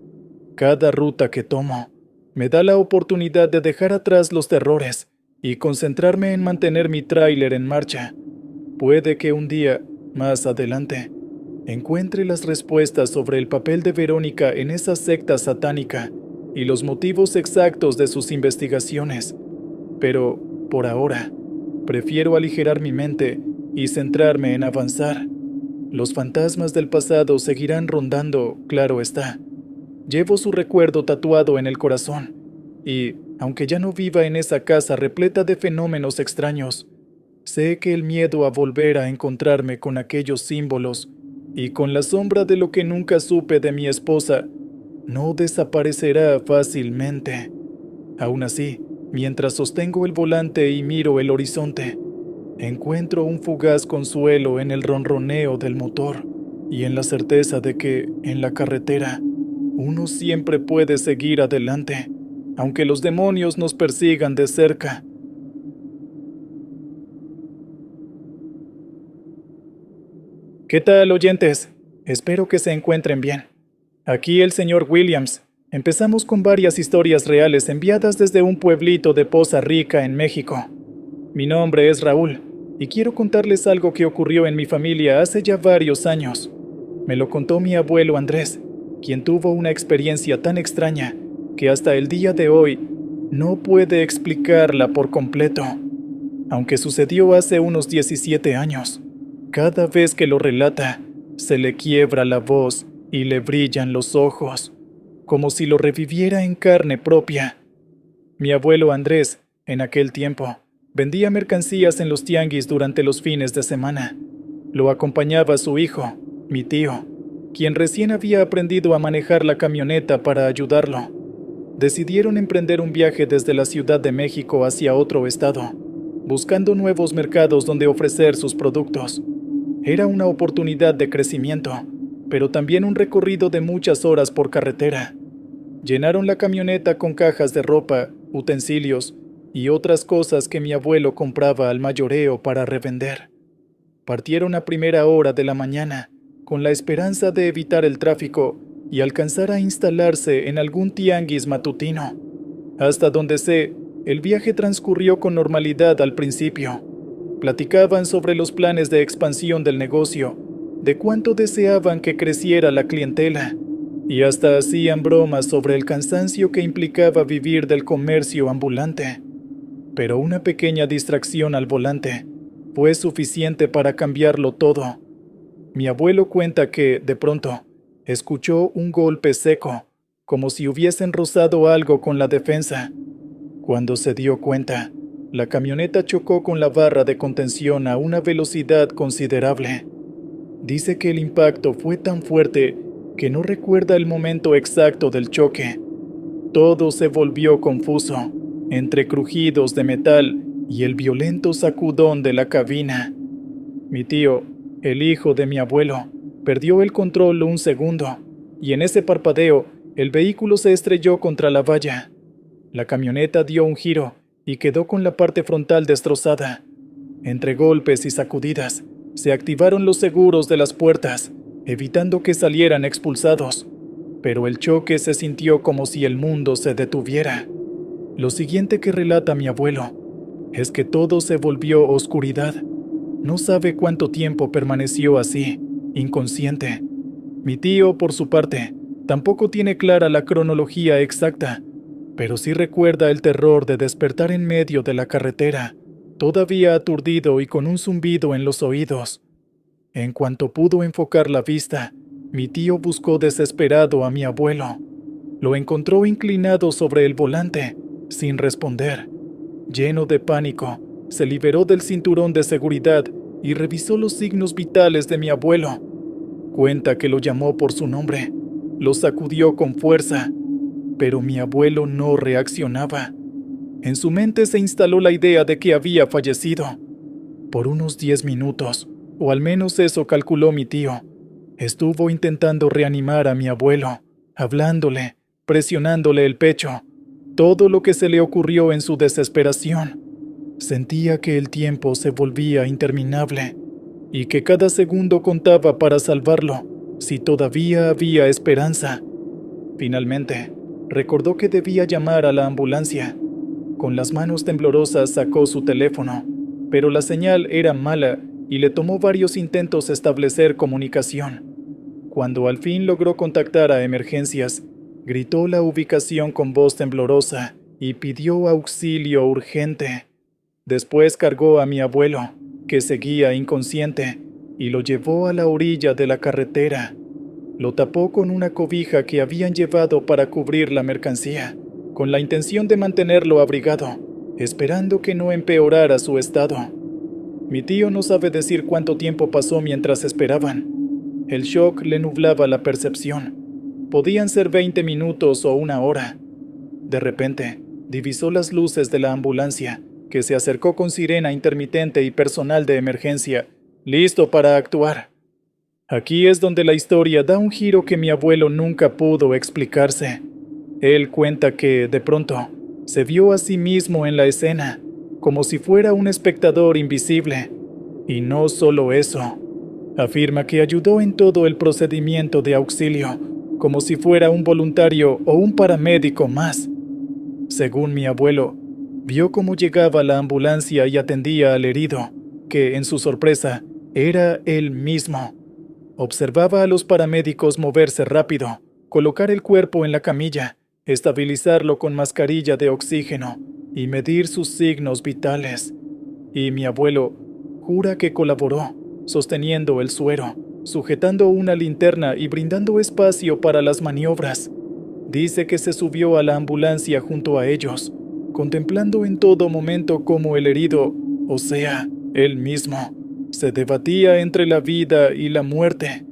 Cada ruta que tomo me da la oportunidad de dejar atrás los terrores y concentrarme en mantener mi tráiler en marcha. Puede que un día, más adelante, encuentre las respuestas sobre el papel de Verónica en esa secta satánica y los motivos exactos de sus investigaciones. Pero, por ahora, prefiero aligerar mi mente y centrarme en avanzar. Los fantasmas del pasado seguirán rondando, claro está. Llevo su recuerdo tatuado en el corazón, y, aunque ya no viva en esa casa repleta de fenómenos extraños, sé que el miedo a volver a encontrarme con aquellos símbolos y con la sombra de lo que nunca supe de mi esposa no desaparecerá fácilmente. Aún así, mientras sostengo el volante y miro el horizonte, encuentro un fugaz consuelo en el ronroneo del motor y en la certeza de que, en la carretera, uno siempre puede seguir adelante, aunque los demonios nos persigan de cerca. ¿Qué tal, oyentes? Espero que se encuentren bien. Aquí el señor Williams. Empezamos con varias historias reales enviadas desde un pueblito de Poza Rica, en México. Mi nombre es Raúl, y quiero contarles algo que ocurrió en mi familia hace ya varios años. Me lo contó mi abuelo Andrés, quien tuvo una experiencia tan extraña que hasta el día de hoy no puede explicarla por completo. Aunque sucedió hace unos 17 años, cada vez que lo relata, se le quiebra la voz y le brillan los ojos, como si lo reviviera en carne propia. Mi abuelo Andrés, en aquel tiempo, vendía mercancías en los tianguis durante los fines de semana. Lo acompañaba su hijo, mi tío, quien recién había aprendido a manejar la camioneta para ayudarlo. Decidieron emprender un viaje desde la Ciudad de México hacia otro estado, buscando nuevos mercados donde ofrecer sus productos. Era una oportunidad de crecimiento, pero también un recorrido de muchas horas por carretera. Llenaron la camioneta con cajas de ropa, utensilios y otras cosas que mi abuelo compraba al mayoreo para revender. Partieron a primera hora de la mañana, con la esperanza de evitar el tráfico y alcanzar a instalarse en algún tianguis matutino. Hasta donde sé, el viaje transcurrió con normalidad al principio. Platicaban sobre los planes de expansión del negocio, de cuánto deseaban que creciera la clientela, y hasta hacían bromas sobre el cansancio que implicaba vivir del comercio ambulante. Pero una pequeña distracción al volante fue suficiente para cambiarlo todo. Mi abuelo cuenta que, de pronto, escuchó un golpe seco, como si hubiesen rozado algo con la defensa. Cuando se dio cuenta, la camioneta chocó con la barra de contención a una velocidad considerable. Dice que el impacto fue tan fuerte que no recuerda el momento exacto del choque. Todo se volvió confuso, entre crujidos de metal y el violento sacudón de la cabina. Mi tío, el hijo de mi abuelo, perdió el control un segundo, y en ese parpadeo, el vehículo se estrelló contra la valla. La camioneta dio un giro y quedó con la parte frontal destrozada. Entre golpes y sacudidas, se activaron los seguros de las puertas, evitando que salieran expulsados, pero el choque se sintió como si el mundo se detuviera. Lo siguiente que relata mi abuelo es que todo se volvió oscuridad. No sabe cuánto tiempo permaneció así, inconsciente. Mi tío, por su parte, tampoco tiene clara la cronología exacta, pero sí recuerda el terror de despertar en medio de la carretera, todavía aturdido y con un zumbido en los oídos. En cuanto pudo enfocar la vista, mi tío buscó desesperado a mi abuelo. Lo encontró inclinado sobre el volante, sin responder. Lleno de pánico, se liberó del cinturón de seguridad y revisó los signos vitales de mi abuelo. Cuenta que lo llamó por su nombre, lo sacudió con fuerza, pero mi abuelo no reaccionaba. En su mente se instaló la idea de que había fallecido. Por unos 10 minutos, o al menos eso calculó mi tío, estuvo intentando reanimar a mi abuelo, hablándole, presionándole el pecho, todo lo que se le ocurrió en su desesperación. Sentía que el tiempo se volvía interminable y que cada segundo contaba para salvarlo, si todavía había esperanza. Finalmente, recordó que debía llamar a la ambulancia. Con las manos temblorosas sacó su teléfono, pero la señal era mala y le tomó varios intentos establecer comunicación. Cuando al fin logró contactar a emergencias, gritó la ubicación con voz temblorosa y pidió auxilio urgente. Después cargó a mi abuelo, que seguía inconsciente, y lo llevó a la orilla de la carretera. Lo tapó con una cobija que habían llevado para cubrir la mercancía, con la intención de mantenerlo abrigado, esperando que no empeorara su estado. Mi tío no sabe decir cuánto tiempo pasó mientras esperaban. El shock le nublaba la percepción. Podían ser 20 minutos o una hora. De repente, divisó las luces de la ambulancia, que se acercó con sirena intermitente y personal de emergencia, listo para actuar. Aquí es donde la historia da un giro que mi abuelo nunca pudo explicarse. Él cuenta que, de pronto, se vio a sí mismo en la escena, como si fuera un espectador invisible. Y no solo eso. Afirma que ayudó en todo el procedimiento de auxilio, como si fuera un voluntario o un paramédico más. Según mi abuelo, vio cómo llegaba la ambulancia y atendía al herido, que, en su sorpresa, era él mismo. Observaba a los paramédicos moverse rápido, colocar el cuerpo en la camilla, estabilizarlo con mascarilla de oxígeno y medir sus signos vitales. Y mi abuelo jura que colaboró, sosteniendo el suero, sujetando una linterna y brindando espacio para las maniobras. Dice que se subió a la ambulancia junto a ellos, contemplando en todo momento cómo el herido, o sea, él mismo, Se debatía entre la vida y la muerte.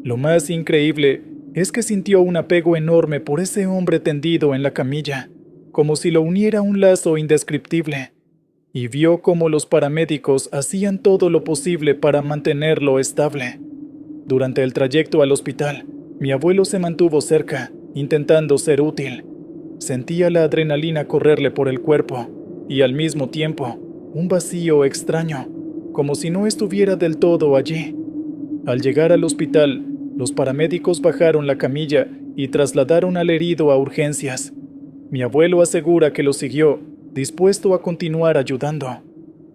Lo más increíble es que sintió un apego enorme por ese hombre tendido en la camilla, como si lo uniera un lazo indescriptible, y vio cómo los paramédicos hacían todo lo posible para mantenerlo estable. Durante el trayecto al hospital, mi abuelo se mantuvo cerca, intentando ser útil. Sentía la adrenalina correrle por el cuerpo, y al mismo tiempo, un vacío extraño, como si no estuviera del todo allí. Al llegar al hospital, los paramédicos bajaron la camilla y trasladaron al herido a urgencias. Mi abuelo asegura que lo siguió, dispuesto a continuar ayudando.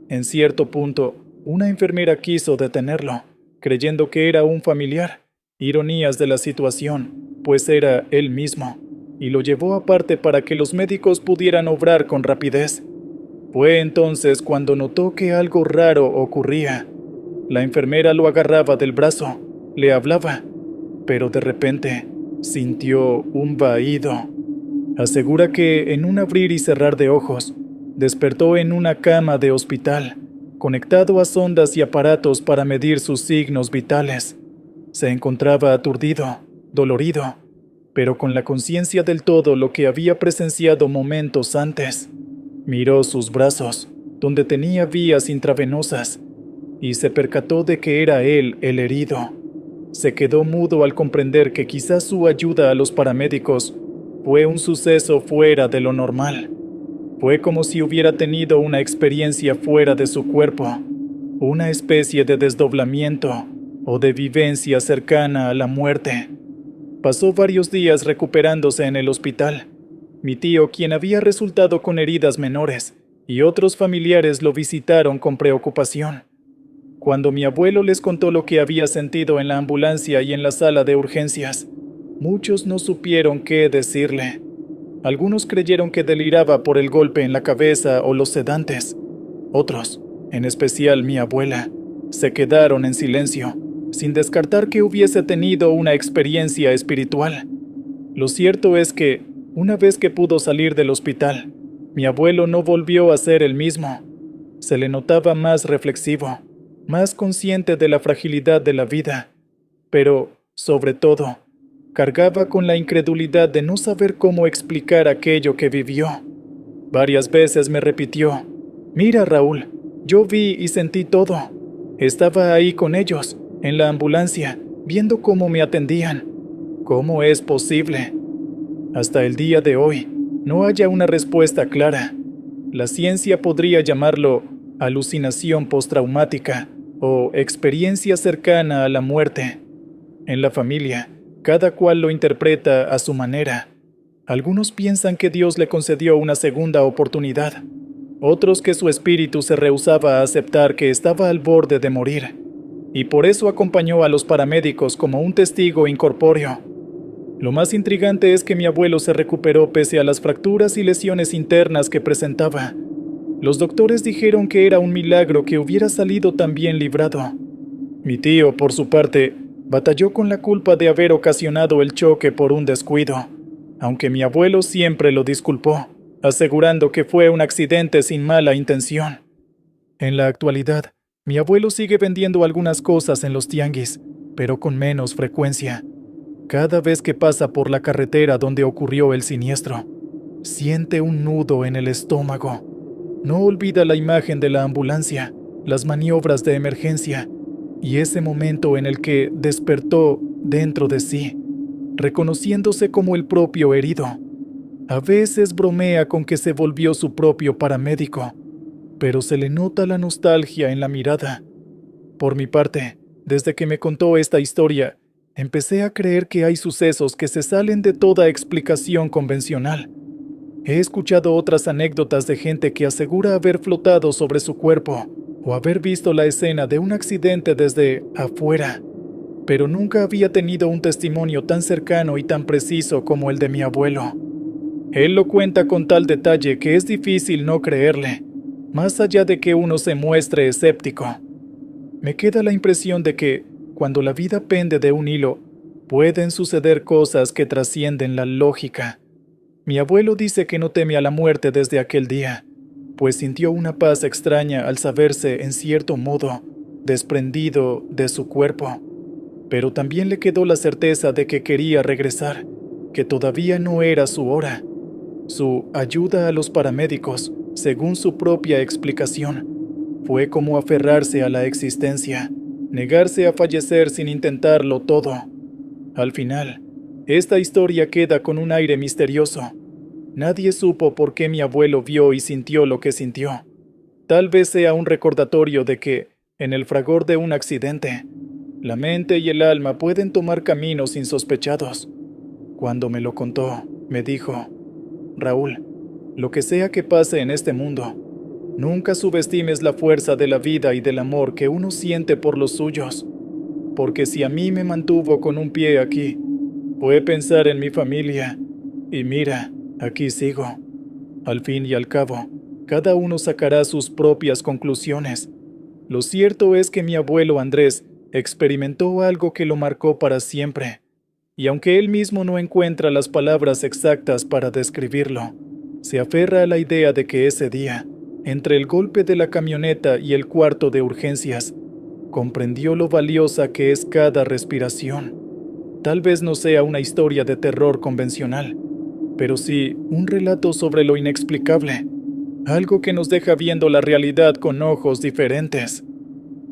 En cierto punto, una enfermera quiso detenerlo, creyendo que era un familiar. Ironías de la situación, pues era él mismo, y lo llevó aparte para que los médicos pudieran obrar con rapidez. Fue entonces cuando notó que algo raro ocurría. La enfermera lo agarraba del brazo, le hablaba, pero de repente sintió un vahido. Asegura que en un abrir y cerrar de ojos, despertó en una cama de hospital, conectado a sondas y aparatos para medir sus signos vitales. Se encontraba aturdido, dolorido, pero con la conciencia del todo lo que había presenciado momentos antes. Miró sus brazos, donde tenía vías intravenosas, y se percató de que era él el herido. Se quedó mudo al comprender que quizás su ayuda a los paramédicos fue un suceso fuera de lo normal. Fue como si hubiera tenido una experiencia fuera de su cuerpo, una especie de desdoblamiento o de vivencia cercana a la muerte. Pasó varios días recuperándose en el hospital. Mi tío, quien había resultado con heridas menores, y otros familiares lo visitaron con preocupación. Cuando mi abuelo les contó lo que había sentido en la ambulancia y en la sala de urgencias, muchos no supieron qué decirle. Algunos creyeron que deliraba por el golpe en la cabeza o los sedantes. Otros, en especial mi abuela, se quedaron en silencio, sin descartar que hubiese tenido una experiencia espiritual. Lo cierto es que, una vez que pudo salir del hospital, mi abuelo no volvió a ser el mismo. Se le notaba más reflexivo, más consciente de la fragilidad de la vida, pero, sobre todo, cargaba con la incredulidad de no saber cómo explicar aquello que vivió. Varias veces me repitió: «Mira, Raúl, yo vi y sentí todo. Estaba ahí con ellos, en la ambulancia, viendo cómo me atendían. ¿Cómo es posible?». Hasta el día de hoy, no haya una respuesta clara. La ciencia podría llamarlo alucinación postraumática o experiencia cercana a la muerte. En la familia, cada cual lo interpreta a su manera. Algunos piensan que Dios le concedió una segunda oportunidad, otros que su espíritu se rehusaba a aceptar que estaba al borde de morir, y por eso acompañó a los paramédicos como un testigo incorpóreo. Lo más intrigante es que mi abuelo se recuperó pese a las fracturas y lesiones internas que presentaba. Los doctores dijeron que era un milagro que hubiera salido tan bien librado. Mi tío, por su parte, batalló con la culpa de haber ocasionado el choque por un descuido, aunque mi abuelo siempre lo disculpó, asegurando que fue un accidente sin mala intención. En la actualidad, mi abuelo sigue vendiendo algunas cosas en los tianguis, pero con menos frecuencia. Cada vez que pasa por la carretera donde ocurrió el siniestro, siente un nudo en el estómago. No olvida la imagen de la ambulancia, las maniobras de emergencia y ese momento en el que despertó dentro de sí, reconociéndose como el propio herido. A veces bromea con que se volvió su propio paramédico, pero se le nota la nostalgia en la mirada. Por mi parte, desde que me contó esta historia, empecé a creer que hay sucesos que se salen de toda explicación convencional. He escuchado otras anécdotas de gente que asegura haber flotado sobre su cuerpo o haber visto la escena de un accidente desde afuera, pero nunca había tenido un testimonio tan cercano y tan preciso como el de mi abuelo. Él lo cuenta con tal detalle que es difícil no creerle, más allá de que uno se muestre escéptico. Me queda la impresión de que, cuando la vida pende de un hilo, pueden suceder cosas que trascienden la lógica. Mi abuelo dice que no teme a la muerte desde aquel día, pues sintió una paz extraña al saberse, en cierto modo, desprendido de su cuerpo, pero también le quedó la certeza de que quería regresar, que todavía no era su hora. Su ayuda a los paramédicos, según su propia explicación, fue como aferrarse a la existencia, negarse a fallecer sin intentarlo todo. Al final, esta historia queda con un aire misterioso. Nadie supo por qué mi abuelo vio y sintió lo que sintió. Tal vez sea un recordatorio de que, en el fragor de un accidente, la mente y el alma pueden tomar caminos insospechados. Cuando me lo contó, me dijo: Raúl, lo que sea que pase en este mundo, nunca subestimes la fuerza de la vida y del amor que uno siente por los suyos, porque si a mí me mantuvo con un pie aquí, fue pensar en mi familia, y mira, aquí sigo. Al fin y al cabo, cada uno sacará sus propias conclusiones. Lo cierto es que mi abuelo Andrés experimentó algo que lo marcó para siempre, y aunque él mismo no encuentra las palabras exactas para describirlo, se aferra a la idea de que ese día, entre el golpe de la camioneta y el cuarto de urgencias, comprendió lo valiosa que es cada respiración. Tal vez no sea una historia de terror convencional, pero sí un relato sobre lo inexplicable, algo que nos deja viendo la realidad con ojos diferentes.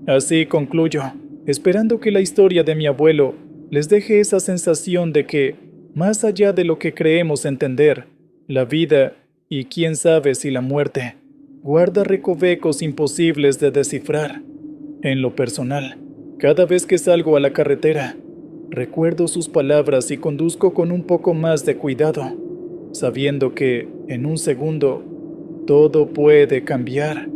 Así concluyo, esperando que la historia de mi abuelo les deje esa sensación de que, más allá de lo que creemos entender, la vida, y quién sabe si la muerte, guarda recovecos imposibles de descifrar. En lo personal, cada vez que salgo a la carretera, recuerdo sus palabras y conduzco con un poco más de cuidado, sabiendo que, en un segundo, todo puede cambiar.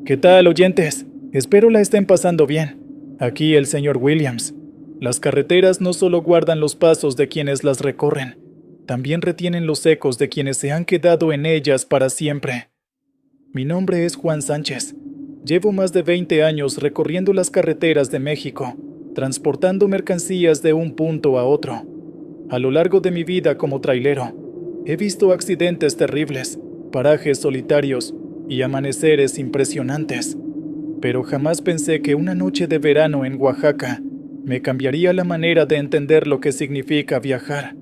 ¿Qué tal, oyentes? Espero la estén pasando bien. Aquí el señor Williams. Las carreteras no solo guardan los pasos de quienes las recorren, también retienen los ecos de quienes se han quedado en ellas para siempre. Mi nombre es Juan Sánchez. Llevo más de 20 años recorriendo las carreteras de México, transportando mercancías de un punto a otro. A lo largo de mi vida como trailero, he visto accidentes terribles, parajes solitarios y amaneceres impresionantes. Pero jamás pensé que una noche de verano en Oaxaca me cambiaría la manera de entender lo que significa viajar.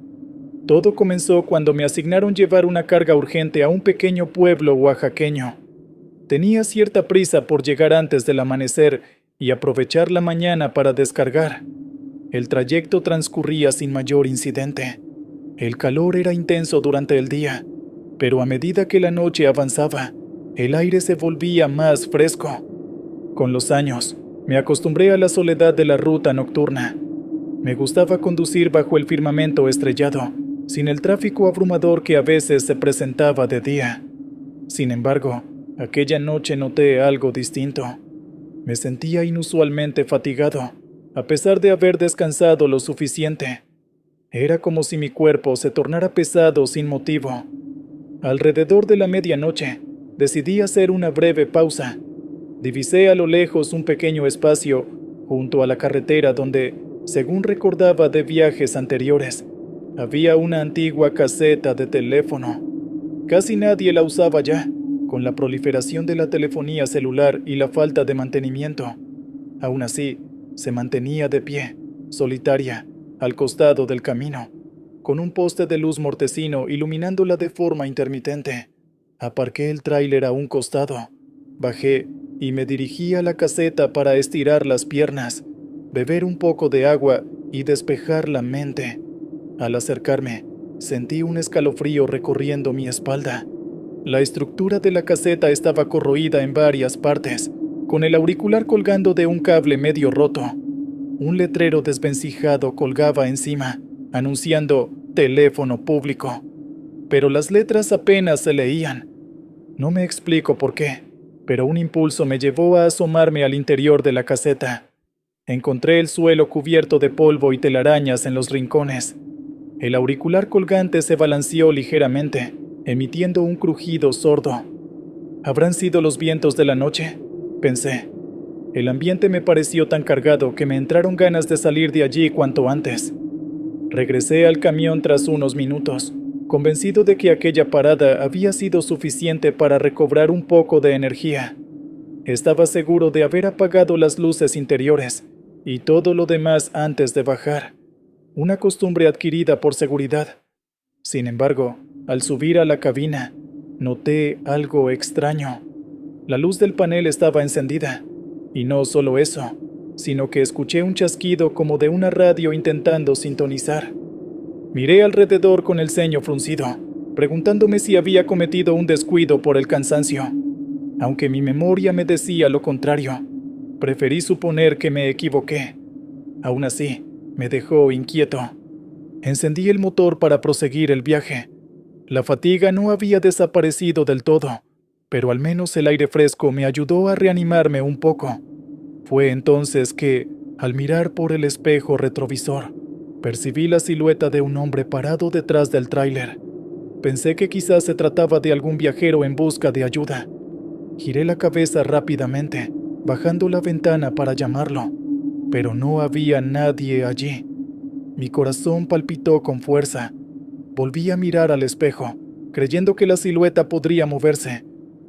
Todo comenzó cuando me asignaron llevar una carga urgente a un pequeño pueblo oaxaqueño. Tenía cierta prisa por llegar antes del amanecer y aprovechar la mañana para descargar. El trayecto transcurría sin mayor incidente. El calor era intenso durante el día, pero a medida que la noche avanzaba, el aire se volvía más fresco. Con los años, me acostumbré a la soledad de la ruta nocturna. Me gustaba conducir bajo el firmamento estrellado, sin el tráfico abrumador que a veces se presentaba de día. Sin embargo, aquella noche noté algo distinto. Me sentía inusualmente fatigado, a pesar de haber descansado lo suficiente. Era como si mi cuerpo se tornara pesado sin motivo. Alrededor de la medianoche, decidí hacer una breve pausa. Divisé a lo lejos un pequeño espacio junto a la carretera donde, según recordaba de viajes anteriores, había una antigua caseta de teléfono. Casi nadie la usaba ya, con la proliferación de la telefonía celular y la falta de mantenimiento. Aún así, se mantenía de pie, solitaria, al costado del camino, con un poste de luz mortecino iluminándola de forma intermitente. Aparqué el tráiler a un costado, bajé y me dirigí a la caseta para estirar las piernas, beber un poco de agua y despejar la mente. Al acercarme, sentí un escalofrío recorriendo mi espalda. La estructura de la caseta estaba corroída en varias partes, con el auricular colgando de un cable medio roto. Un letrero desvencijado colgaba encima, anunciando teléfono público. Pero las letras apenas se leían. No me explico por qué, pero un impulso me llevó a asomarme al interior de la caseta. Encontré el suelo cubierto de polvo y telarañas en los rincones. El auricular colgante se balanceó ligeramente, emitiendo un crujido sordo. ¿Habrán sido los vientos de la noche?, pensé. El ambiente me pareció tan cargado que me entraron ganas de salir de allí cuanto antes. Regresé al camión tras unos minutos. convencido de que aquella parada había sido suficiente para recobrar un poco de energía. Estaba seguro de haber apagado las luces interiores y todo lo demás antes de bajar, una costumbre adquirida por seguridad. Sin embargo, al subir a la cabina, noté algo extraño. La luz del panel estaba encendida, y no solo eso, sino que escuché un chasquido como de una radio intentando sintonizar. Miré alrededor con el ceño fruncido, preguntándome si había cometido un descuido por el cansancio. Aunque mi memoria me decía lo contrario, preferí suponer que me equivoqué. Aún así, me dejó inquieto. Encendí el motor para proseguir el viaje. La fatiga no había desaparecido del todo, pero al menos el aire fresco me ayudó a reanimarme un poco. Fue entonces que, al mirar por el espejo retrovisor, percibí la silueta de un hombre parado detrás del tráiler. Pensé que quizás se trataba de algún viajero en busca de ayuda. Giré la cabeza rápidamente, bajando la ventana para llamarlo, pero no había nadie allí. Mi corazón palpitó con fuerza. Volví a mirar al espejo, creyendo que la silueta podría moverse,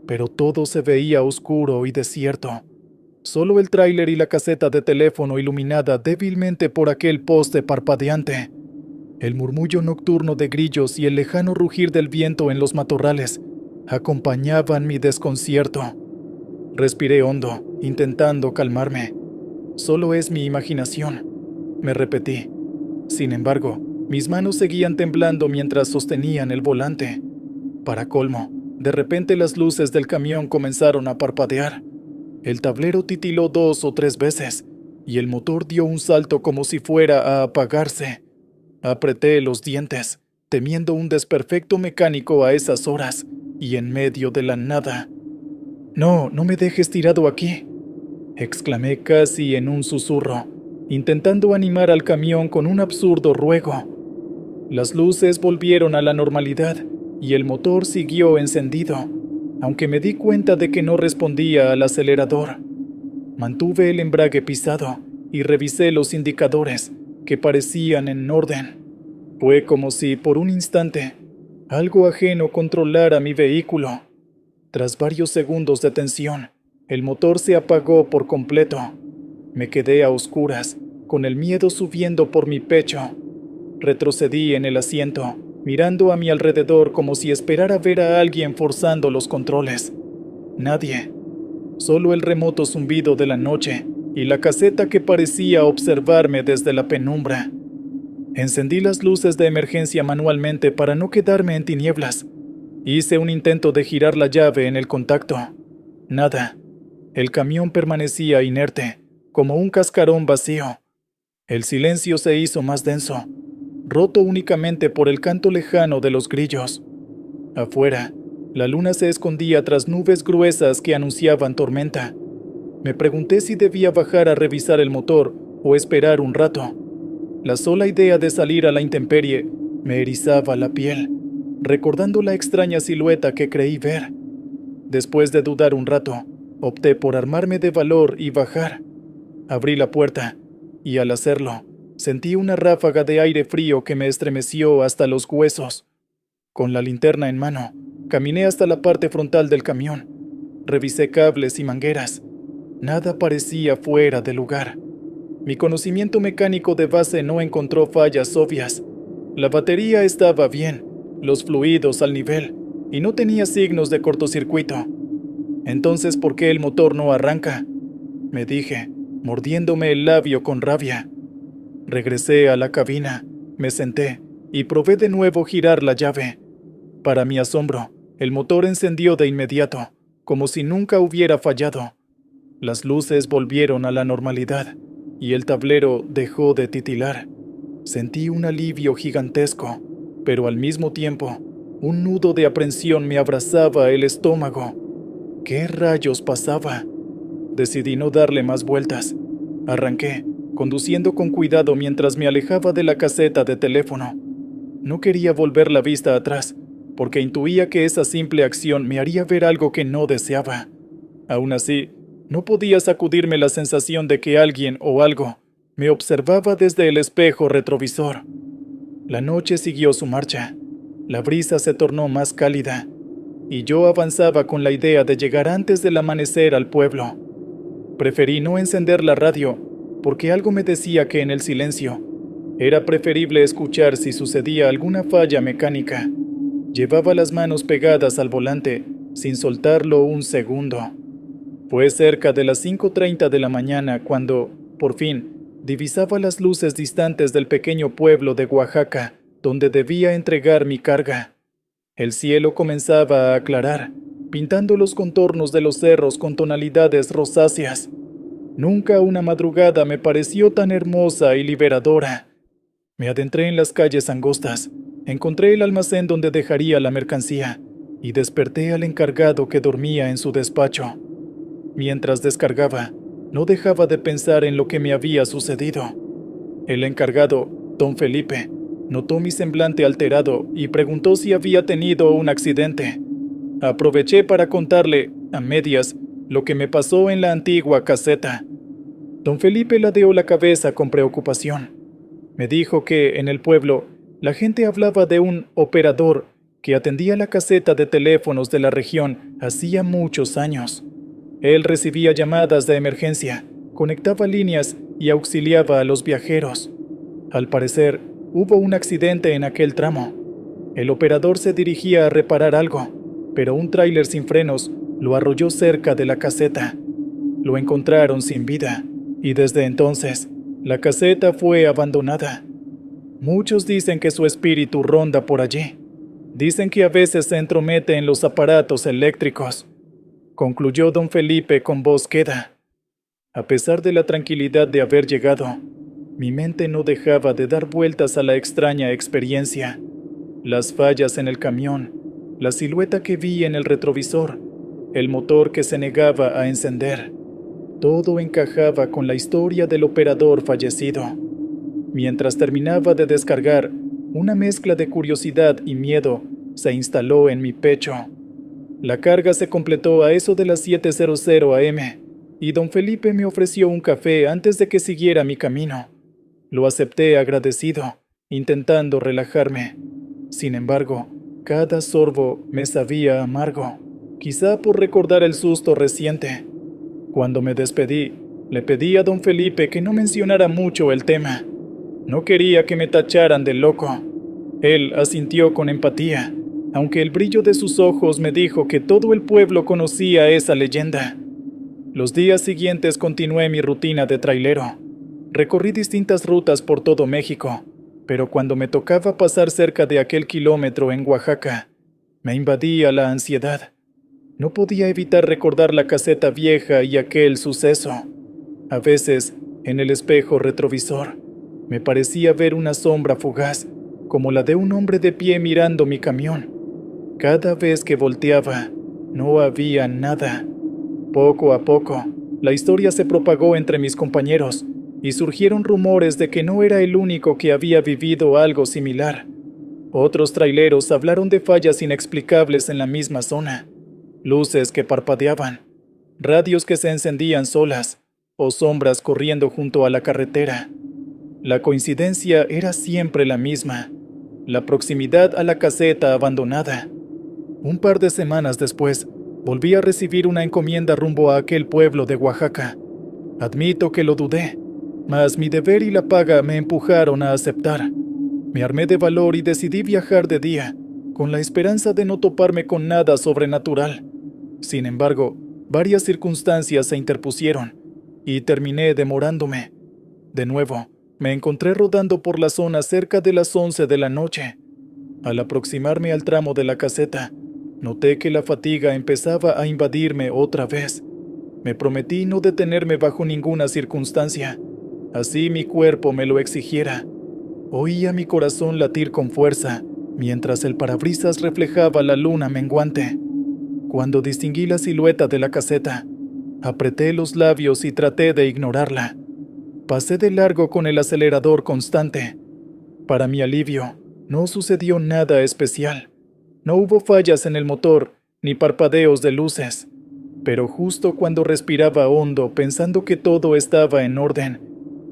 pero todo se veía oscuro y desierto. Solo el tráiler y la caseta de teléfono iluminada débilmente por aquel poste parpadeante. El murmullo nocturno de grillos y el lejano rugir del viento en los matorrales acompañaban mi desconcierto. Respiré hondo, intentando calmarme. Solo es mi imaginación, me repetí. Sin embargo, mis manos seguían temblando mientras sostenían el volante. Para colmo, de repente las luces del camión comenzaron a parpadear. El tablero titiló 2 o 3 veces, y el motor dio un salto como si fuera a apagarse. Apreté los dientes, temiendo un desperfecto mecánico a esas horas, y en medio de la nada. «No, no me dejes tirado aquí», exclamé casi en un susurro, intentando animar al camión con un absurdo ruego. Las luces volvieron a la normalidad, y el motor siguió encendido, aunque me di cuenta de que no respondía al acelerador. Mantuve el embrague pisado y revisé los indicadores, que parecían en orden. Fue como si, por un instante, algo ajeno controlara mi vehículo. Tras varios segundos de tensión, el motor se apagó por completo. Me quedé a oscuras, con el miedo subiendo por mi pecho. Retrocedí en el asiento, mirando a mi alrededor como si esperara ver a alguien forzando los controles. Nadie. Solo el remoto zumbido de la noche y la caseta que parecía observarme desde la penumbra. Encendí las luces de emergencia manualmente para no quedarme en tinieblas. Hice un intento de girar la llave en el contacto. Nada. El camión permanecía inerte, como un cascarón vacío. El silencio se hizo más denso, roto únicamente por el canto lejano de los grillos. Afuera, la luna se escondía tras nubes gruesas que anunciaban tormenta. Me pregunté si debía bajar a revisar el motor o esperar un rato. La sola idea de salir a la intemperie me erizaba la piel, recordando la extraña silueta que creí ver. Después de dudar un rato, opté por armarme de valor y bajar. Abrí la puerta, y al hacerlo, sentí una ráfaga de aire frío que me estremeció hasta los huesos. Con la linterna en mano, caminé hasta la parte frontal del camión. Revisé cables y mangueras. Nada parecía fuera de lugar. Mi conocimiento mecánico de base no encontró fallas obvias. La batería estaba bien, los fluidos al nivel, y no tenía signos de cortocircuito. Entonces, ¿por qué el motor no arranca?, me dije, mordiéndome el labio con rabia. Regresé a la cabina, me senté y probé de nuevo girar la llave. Para mi asombro, el motor encendió de inmediato, como si nunca hubiera fallado. Las luces volvieron a la normalidad y el tablero dejó de titilar. Sentí un alivio gigantesco, pero al mismo tiempo, un nudo de aprensión me abrazaba el estómago. ¿Qué rayos pasaba? Decidí no darle más vueltas. Arranqué, conduciendo con cuidado mientras me alejaba de la caseta de teléfono. No quería volver la vista atrás, porque intuía que esa simple acción me haría ver algo que no deseaba. Aún así, no podía sacudirme la sensación de que alguien o algo me observaba desde el espejo retrovisor. La noche siguió su marcha. La brisa se tornó más cálida, y yo avanzaba con la idea de llegar antes del amanecer al pueblo. Preferí no encender la radio, porque algo me decía que en el silencio era preferible escuchar si sucedía alguna falla mecánica. Llevaba las manos pegadas al volante, sin soltarlo un segundo. Fue cerca de las 5:30 de la mañana cuando, por fin, divisaba las luces distantes del pequeño pueblo de Oaxaca, donde debía entregar mi carga. El cielo comenzaba a aclarar, pintando los contornos de los cerros con tonalidades rosáceas. Nunca una madrugada me pareció tan hermosa y liberadora. Me adentré en las calles angostas, encontré el almacén donde dejaría la mercancía y desperté al encargado que dormía en su despacho. Mientras descargaba, no dejaba de pensar en lo que me había sucedido. El encargado, don Felipe, notó mi semblante alterado y preguntó si había tenido un accidente. Aproveché para contarle, a medias, lo que me pasó en la antigua caseta. Don Felipe ladeó la cabeza con preocupación. Me dijo que, en el pueblo, la gente hablaba de un operador que atendía la caseta de teléfonos de la región hacía muchos años. Él recibía llamadas de emergencia, conectaba líneas y auxiliaba a los viajeros. Al parecer, hubo un accidente en aquel tramo. El operador se dirigía a reparar algo, pero un tráiler sin frenos lo arrolló cerca de la caseta. Lo encontraron sin vida, y desde entonces, la caseta fue abandonada. Muchos dicen que su espíritu ronda por allí. Dicen que a veces se entromete en los aparatos eléctricos, concluyó don Felipe con voz queda. A pesar de la tranquilidad de haber llegado, mi mente no dejaba de dar vueltas a la extraña experiencia. Las fallas en el camión, la silueta que vi en el retrovisor, el motor que se negaba a encender. Todo encajaba con la historia del operador fallecido. Mientras terminaba de descargar, una mezcla de curiosidad y miedo se instaló en mi pecho. La carga se completó a eso de las 7:00 am, y don Felipe me ofreció un café antes de que siguiera mi camino. Lo acepté agradecido, intentando relajarme. Sin embargo, cada sorbo me sabía amargo, quizá por recordar el susto reciente. Cuando me despedí, le pedí a don Felipe que no mencionara mucho el tema. No quería que me tacharan de loco. Él asintió con empatía, aunque el brillo de sus ojos me dijo que todo el pueblo conocía esa leyenda. Los días siguientes continué mi rutina de trailero. Recorrí distintas rutas por todo México, pero cuando me tocaba pasar cerca de aquel kilómetro en Oaxaca, me invadía la ansiedad. No podía evitar recordar la caseta vieja y aquel suceso. A veces, en el espejo retrovisor, me parecía ver una sombra fugaz, como la de un hombre de pie mirando mi camión. Cada vez que volteaba, no había nada. Poco a poco, la historia se propagó entre mis compañeros y surgieron rumores de que no era el único que había vivido algo similar. Otros traileros hablaron de fallas inexplicables en la misma zona, luces que parpadeaban, radios que se encendían solas o sombras corriendo junto a la carretera. La coincidencia era siempre la misma, la proximidad a la caseta abandonada. Un par de semanas después, volví a recibir una encomienda rumbo a aquel pueblo de Oaxaca. Admito que lo dudé, mas mi deber y la paga me empujaron a aceptar. Me armé de valor y decidí viajar de día, con la esperanza de no toparme con nada sobrenatural. Sin embargo, varias circunstancias se interpusieron, y terminé demorándome. De nuevo, me encontré rodando por la zona cerca de las 11 de la noche. Al aproximarme al tramo de la caseta, noté que la fatiga empezaba a invadirme otra vez. Me prometí no detenerme bajo ninguna circunstancia, así mi cuerpo me lo exigiera. Oía mi corazón latir con fuerza, mientras el parabrisas reflejaba la luna menguante. Cuando distinguí la silueta de la caseta, apreté los labios y traté de ignorarla. Pasé de largo con el acelerador constante. Para mi alivio, no sucedió nada especial. No hubo fallas en el motor, ni parpadeos de luces. Pero justo cuando respiraba hondo, pensando que todo estaba en orden,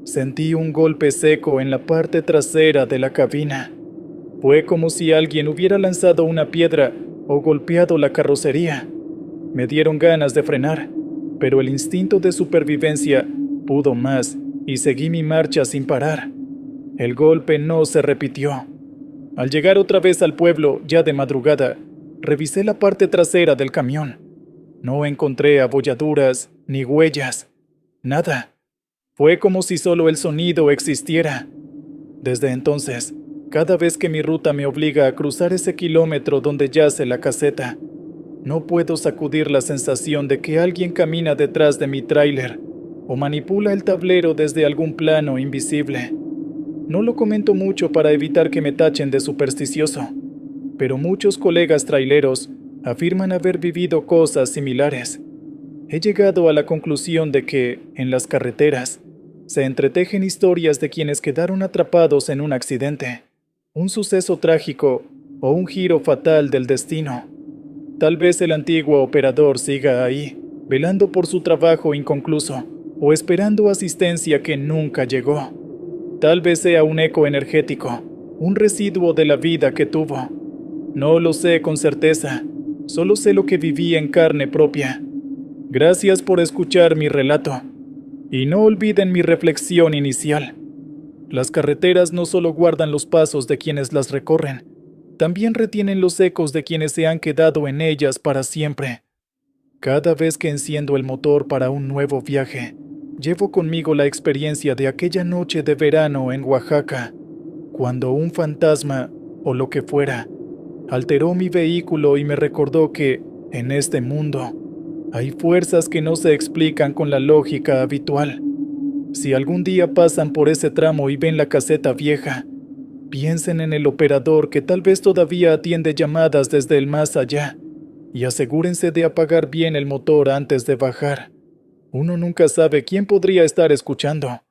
sentí un golpe seco en la parte trasera de la cabina. Fue como si alguien hubiera lanzado una piedra o golpeado la carrocería. Me dieron ganas de frenar, pero el instinto de supervivencia pudo más y seguí mi marcha sin parar. El golpe no se repitió. Al llegar otra vez al pueblo, ya de madrugada, revisé la parte trasera del camión. No encontré abolladuras ni huellas. Nada. Fue como si solo el sonido existiera. Desde entonces, cada vez que mi ruta me obliga a cruzar ese kilómetro donde yace la caseta, no puedo sacudir la sensación de que alguien camina detrás de mi tráiler o manipula el tablero desde algún plano invisible. No lo comento mucho para evitar que me tachen de supersticioso, pero muchos colegas traileros afirman haber vivido cosas similares. He llegado a la conclusión de que, en las carreteras, se entretejen historias de quienes quedaron atrapados en un accidente, un suceso trágico o un giro fatal del destino. Tal vez el antiguo operador siga ahí, velando por su trabajo inconcluso o esperando asistencia que nunca llegó. Tal vez sea un eco energético, un residuo de la vida que tuvo. No lo sé con certeza, solo sé lo que viví en carne propia. Gracias por escuchar mi relato. Y no olviden mi reflexión inicial. Las carreteras no solo guardan los pasos de quienes las recorren, también retienen los ecos de quienes se han quedado en ellas para siempre. Cada vez que enciendo el motor para un nuevo viaje, llevo conmigo la experiencia de aquella noche de verano en Oaxaca, cuando un fantasma, o lo que fuera, alteró mi vehículo y me recordó que, en este mundo, hay fuerzas que no se explican con la lógica habitual. Si algún día pasan por ese tramo y ven la caseta vieja, piensen en el operador que tal vez todavía atiende llamadas desde el más allá, y asegúrense de apagar bien el motor antes de bajar. Uno nunca sabe quién podría estar escuchando.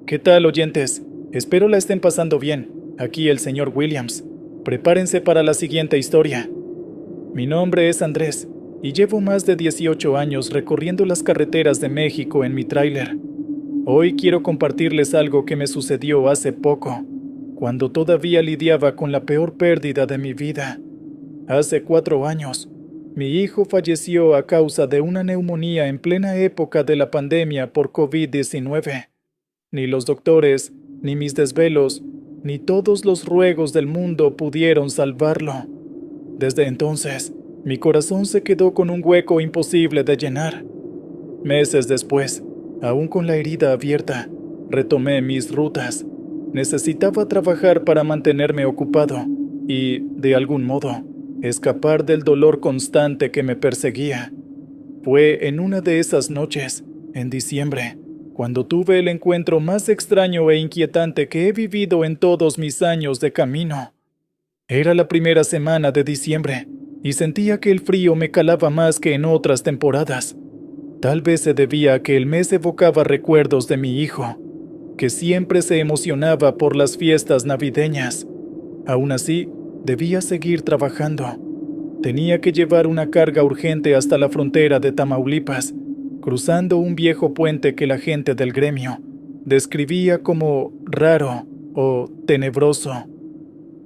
¿Qué tal, oyentes? Espero la estén pasando bien. Aquí el señor Williams. Prepárense para la siguiente historia. Mi nombre es Andrés y llevo más de 18 años recorriendo las carreteras de México en mi tráiler. Hoy quiero compartirles algo que me sucedió hace poco, cuando todavía lidiaba con la peor pérdida de mi vida. Hace 4 años, mi hijo falleció a causa de una neumonía en plena época de la pandemia por COVID-19. Ni los doctores, ni mis desvelos, ni todos los ruegos del mundo pudieron salvarlo. Desde entonces, mi corazón se quedó con un hueco imposible de llenar. Meses después, aún con la herida abierta, retomé mis rutas. Necesitaba trabajar para mantenerme ocupado y, de algún modo, escapar del dolor constante que me perseguía. Fue en una de esas noches, en diciembre, cuando tuve el encuentro más extraño e inquietante que he vivido en todos mis años de camino. Era la primera semana de diciembre, y sentía que el frío me calaba más que en otras temporadas. Tal vez se debía a que el mes evocaba recuerdos de mi hijo, que siempre se emocionaba por las fiestas navideñas. Aún así, debía seguir trabajando. Tenía que llevar una carga urgente hasta la frontera de Tamaulipas, cruzando un viejo puente que la gente del gremio describía como raro o tenebroso.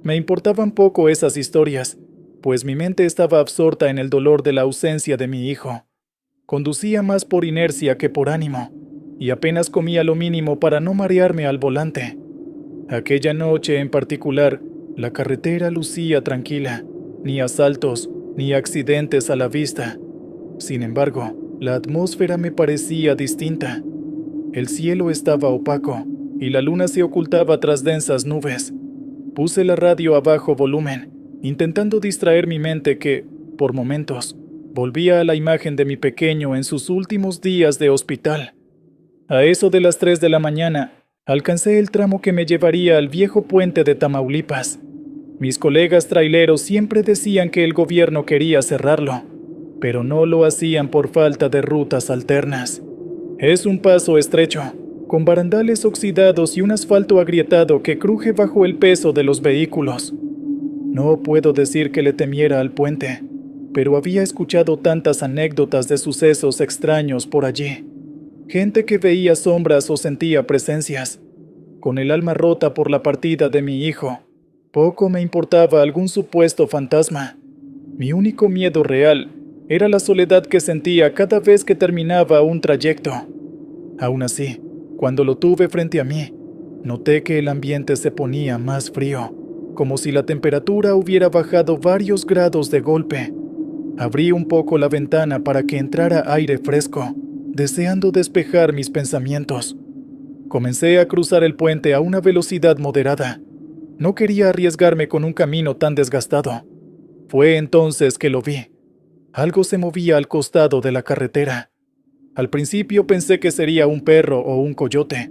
Me importaban poco esas historias, pues mi mente estaba absorta en el dolor de la ausencia de mi hijo. Conducía más por inercia que por ánimo, y apenas comía lo mínimo para no marearme al volante. Aquella noche en particular, la carretera lucía tranquila, ni asaltos, ni accidentes a la vista. Sin embargo, la atmósfera me parecía distinta. El cielo estaba opaco, y la luna se ocultaba tras densas nubes. Puse la radio a bajo volumen, intentando distraer mi mente que, por momentos, volvía a la imagen de mi pequeño en sus últimos días de hospital. A eso de las 3 de la mañana, alcancé el tramo que me llevaría al viejo puente de Tamaulipas. Mis colegas traileros siempre decían que el gobierno quería cerrarlo, pero no lo hacían por falta de rutas alternas. Es un paso estrecho, con barandales oxidados y un asfalto agrietado que cruje bajo el peso de los vehículos. No puedo decir que le temiera al puente, pero había escuchado tantas anécdotas de sucesos extraños por allí. gente que veía sombras o sentía presencias. Con el alma rota por la partida de mi hijo, poco me importaba algún supuesto fantasma. Mi único miedo real era la soledad que sentía cada vez que terminaba un trayecto. Aún así, cuando lo tuve frente a mí, noté que el ambiente se ponía más frío, como si la temperatura hubiera bajado varios grados de golpe. Abrí un poco la ventana para que entrara aire fresco, deseando despejar mis pensamientos. Comencé a cruzar el puente a una velocidad moderada. No quería arriesgarme con un camino tan desgastado. Fue entonces que lo vi. Algo se movía al costado de la carretera. Al principio pensé que sería un perro o un coyote,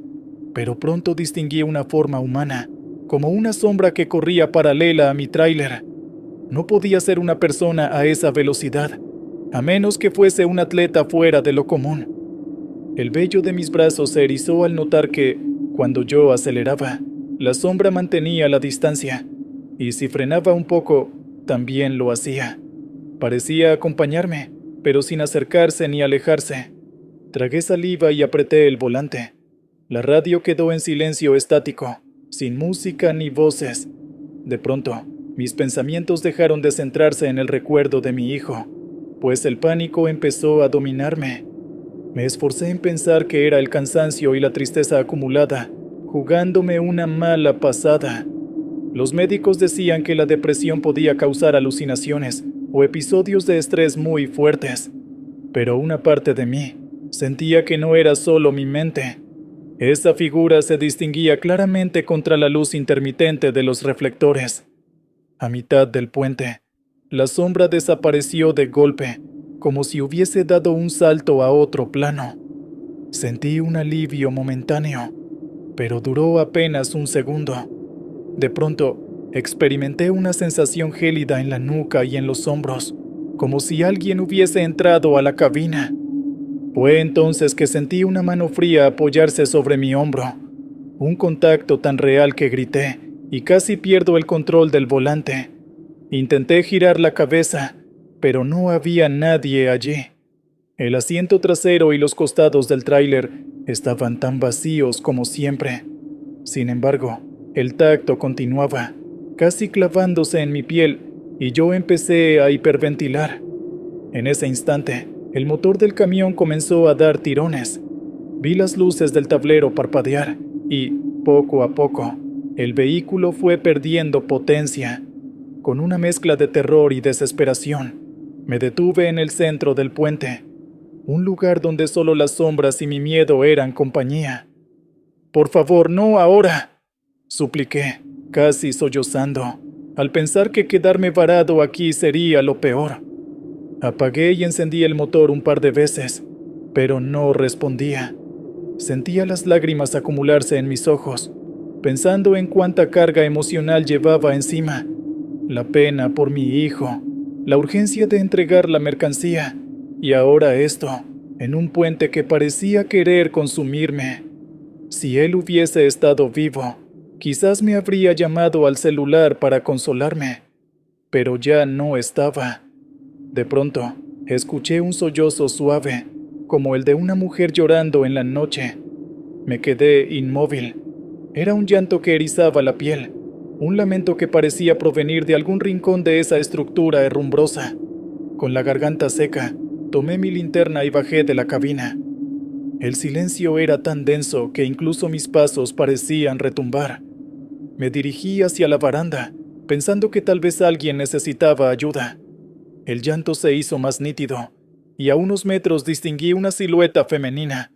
pero pronto distinguí una forma humana, como una sombra que corría paralela a mi tráiler. No podía ser una persona a esa velocidad, a menos que fuese un atleta fuera de lo común. El vello de mis brazos se erizó al notar que, cuando yo aceleraba, la sombra mantenía la distancia, y si frenaba un poco, también lo hacía. Parecía acompañarme, pero sin acercarse ni alejarse. Tragué saliva y apreté el volante. La radio quedó en silencio estático, sin música ni voces. De pronto, mis pensamientos dejaron de centrarse en el recuerdo de mi hijo, pues el pánico empezó a dominarme. Me esforcé en pensar que era el cansancio y la tristeza acumulada, jugándome una mala pasada. Los médicos decían que la depresión podía causar alucinaciones o episodios de estrés muy fuertes, pero una parte de mí sentía que no era solo mi mente. Esa figura se distinguía claramente contra la luz intermitente de los reflectores. A mitad del puente, la sombra desapareció de golpe, como si hubiese dado un salto a otro plano. Sentí un alivio momentáneo, pero duró apenas un segundo. De pronto, experimenté una sensación gélida en la nuca y en los hombros, como si alguien hubiese entrado a la cabina. Fue entonces que sentí una mano fría apoyarse sobre mi hombro, un contacto tan real que grité y casi pierdo el control del volante. Intenté girar la cabeza, pero no había nadie allí. El asiento trasero y los costados del tráiler estaban tan vacíos como siempre. Sin embargo, el tacto continuaba, casi clavándose en mi piel, y yo empecé a hiperventilar. En ese instante, el motor del camión comenzó a dar tirones. Vi las luces del tablero parpadear y, poco a poco, el vehículo fue perdiendo potencia. Con una mezcla de terror y desesperación, me detuve en el centro del puente, un lugar donde solo las sombras y mi miedo eran compañía. «Por favor, no ahora», supliqué, casi sollozando, al pensar que quedarme varado aquí sería lo peor. Apagué y encendí el motor un par de veces, pero no respondía. Sentía las lágrimas acumularse en mis ojos, pensando en cuánta carga emocional llevaba encima. La pena por mi hijo, la urgencia de entregar la mercancía, y ahora esto, en un puente que parecía querer consumirme. Si él hubiese estado vivo, quizás me habría llamado al celular para consolarme, pero ya no estaba. De pronto, escuché un sollozo suave, como el de una mujer llorando en la noche. Me quedé inmóvil. Era un llanto que erizaba la piel, un lamento que parecía provenir de algún rincón de esa estructura herrumbrosa. Con la garganta seca, tomé mi linterna y bajé de la cabina. El silencio era tan denso que incluso mis pasos parecían retumbar. Me dirigí hacia la baranda, pensando que tal vez alguien necesitaba ayuda. El llanto se hizo más nítido, y a unos metros distinguí una silueta femenina.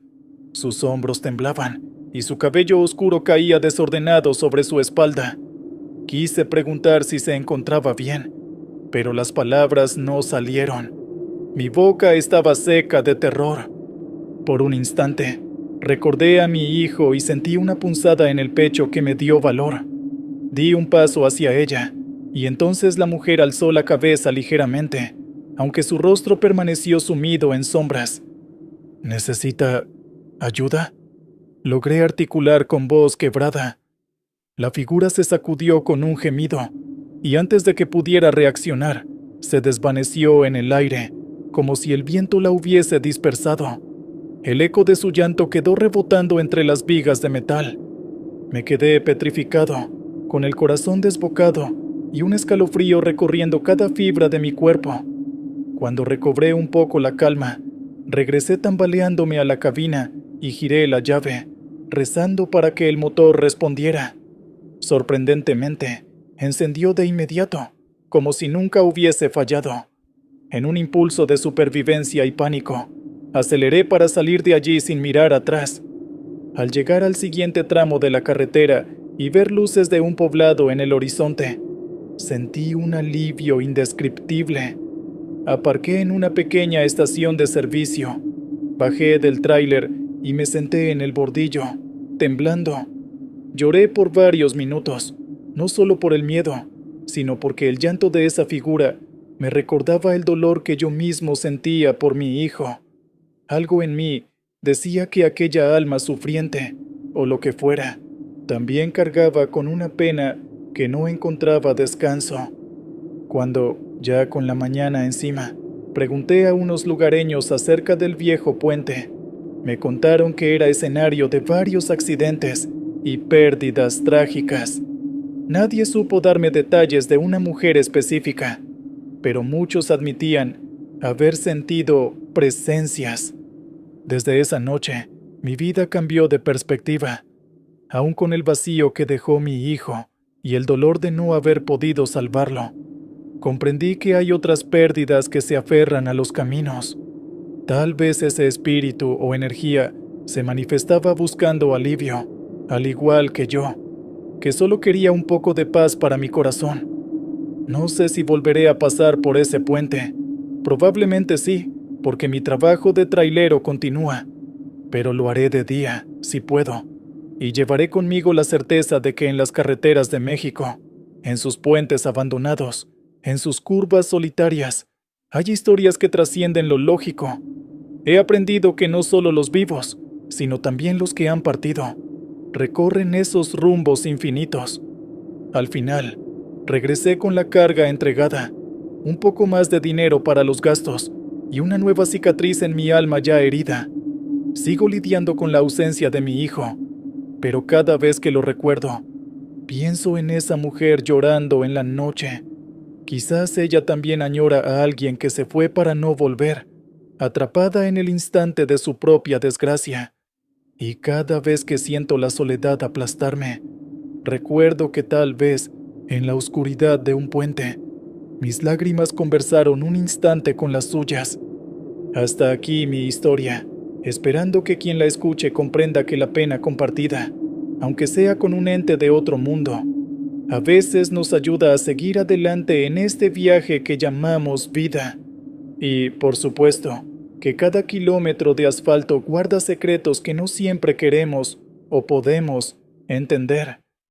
Sus hombros temblaban, y su cabello oscuro caía desordenado sobre su espalda. Quise preguntar si se encontraba bien, pero las palabras no salieron. Mi boca estaba seca de terror. Por un instante, recordé a mi hijo y sentí una punzada en el pecho que me dio valor. Di un paso hacia ella, y entonces la mujer alzó la cabeza ligeramente, aunque su rostro permaneció sumido en sombras. ¿Necesita ayuda?, logré articular con voz quebrada. La figura se sacudió con un gemido, y antes de que pudiera reaccionar, se desvaneció en el aire, como si el viento la hubiese dispersado. El eco de su llanto quedó rebotando entre las vigas de metal. Me quedé petrificado, con el corazón desbocado y un escalofrío recorriendo cada fibra de mi cuerpo. Cuando recobré un poco la calma, regresé tambaleándome a la cabina y giré la llave, rezando para que el motor respondiera. Sorprendentemente, encendió de inmediato, como si nunca hubiese fallado. En un impulso de supervivencia y pánico, aceleré para salir de allí sin mirar atrás. Al llegar al siguiente tramo de la carretera y ver luces de un poblado en el horizonte, sentí un alivio indescriptible. Aparqué en una pequeña estación de servicio, bajé del tráiler y me senté en el bordillo, temblando. Lloré por varios minutos, no solo por el miedo, sino porque el llanto de esa figura me recordaba el dolor que yo mismo sentía por mi hijo. Algo en mí decía que aquella alma sufriente, o lo que fuera, también cargaba con una pena que no encontraba descanso. Cuando, ya con la mañana encima, pregunté a unos lugareños acerca del viejo puente, me contaron que era escenario de varios accidentes y pérdidas trágicas. Nadie supo darme detalles de una mujer específica, pero muchos admitían haber sentido presencias. Desde esa noche, mi vida cambió de perspectiva. Aún con el vacío que dejó mi hijo y el dolor de no haber podido salvarlo, comprendí que hay otras pérdidas que se aferran a los caminos. Tal vez ese espíritu o energía se manifestaba buscando alivio, al igual que yo, que solo quería un poco de paz para mi corazón. No sé si volveré a pasar por ese puente. Probablemente sí, porque mi trabajo de trailero continúa, pero lo haré de día, si puedo, y llevaré conmigo la certeza de que en las carreteras de México, en sus puentes abandonados, en sus curvas solitarias, hay historias que trascienden lo lógico. He aprendido que no solo los vivos, sino también los que han partido, recorren esos rumbos infinitos. Al final, regresé con la carga entregada, un poco más de dinero para los gastos y una nueva cicatriz en mi alma ya herida. Sigo lidiando con la ausencia de mi hijo, pero cada vez que lo recuerdo, pienso en esa mujer llorando en la noche. Quizás ella también añora a alguien que se fue para no volver, atrapada en el instante de su propia desgracia. Y cada vez que siento la soledad aplastarme, recuerdo que tal vez, en la oscuridad de un puente, mis lágrimas conversaron un instante con las suyas. Hasta aquí mi historia, esperando que quien la escuche comprenda que la pena compartida, aunque sea con un ente de otro mundo, a veces nos ayuda a seguir adelante en este viaje que llamamos vida. Y, por supuesto, que cada kilómetro de asfalto guarda secretos que no siempre queremos o podemos entender.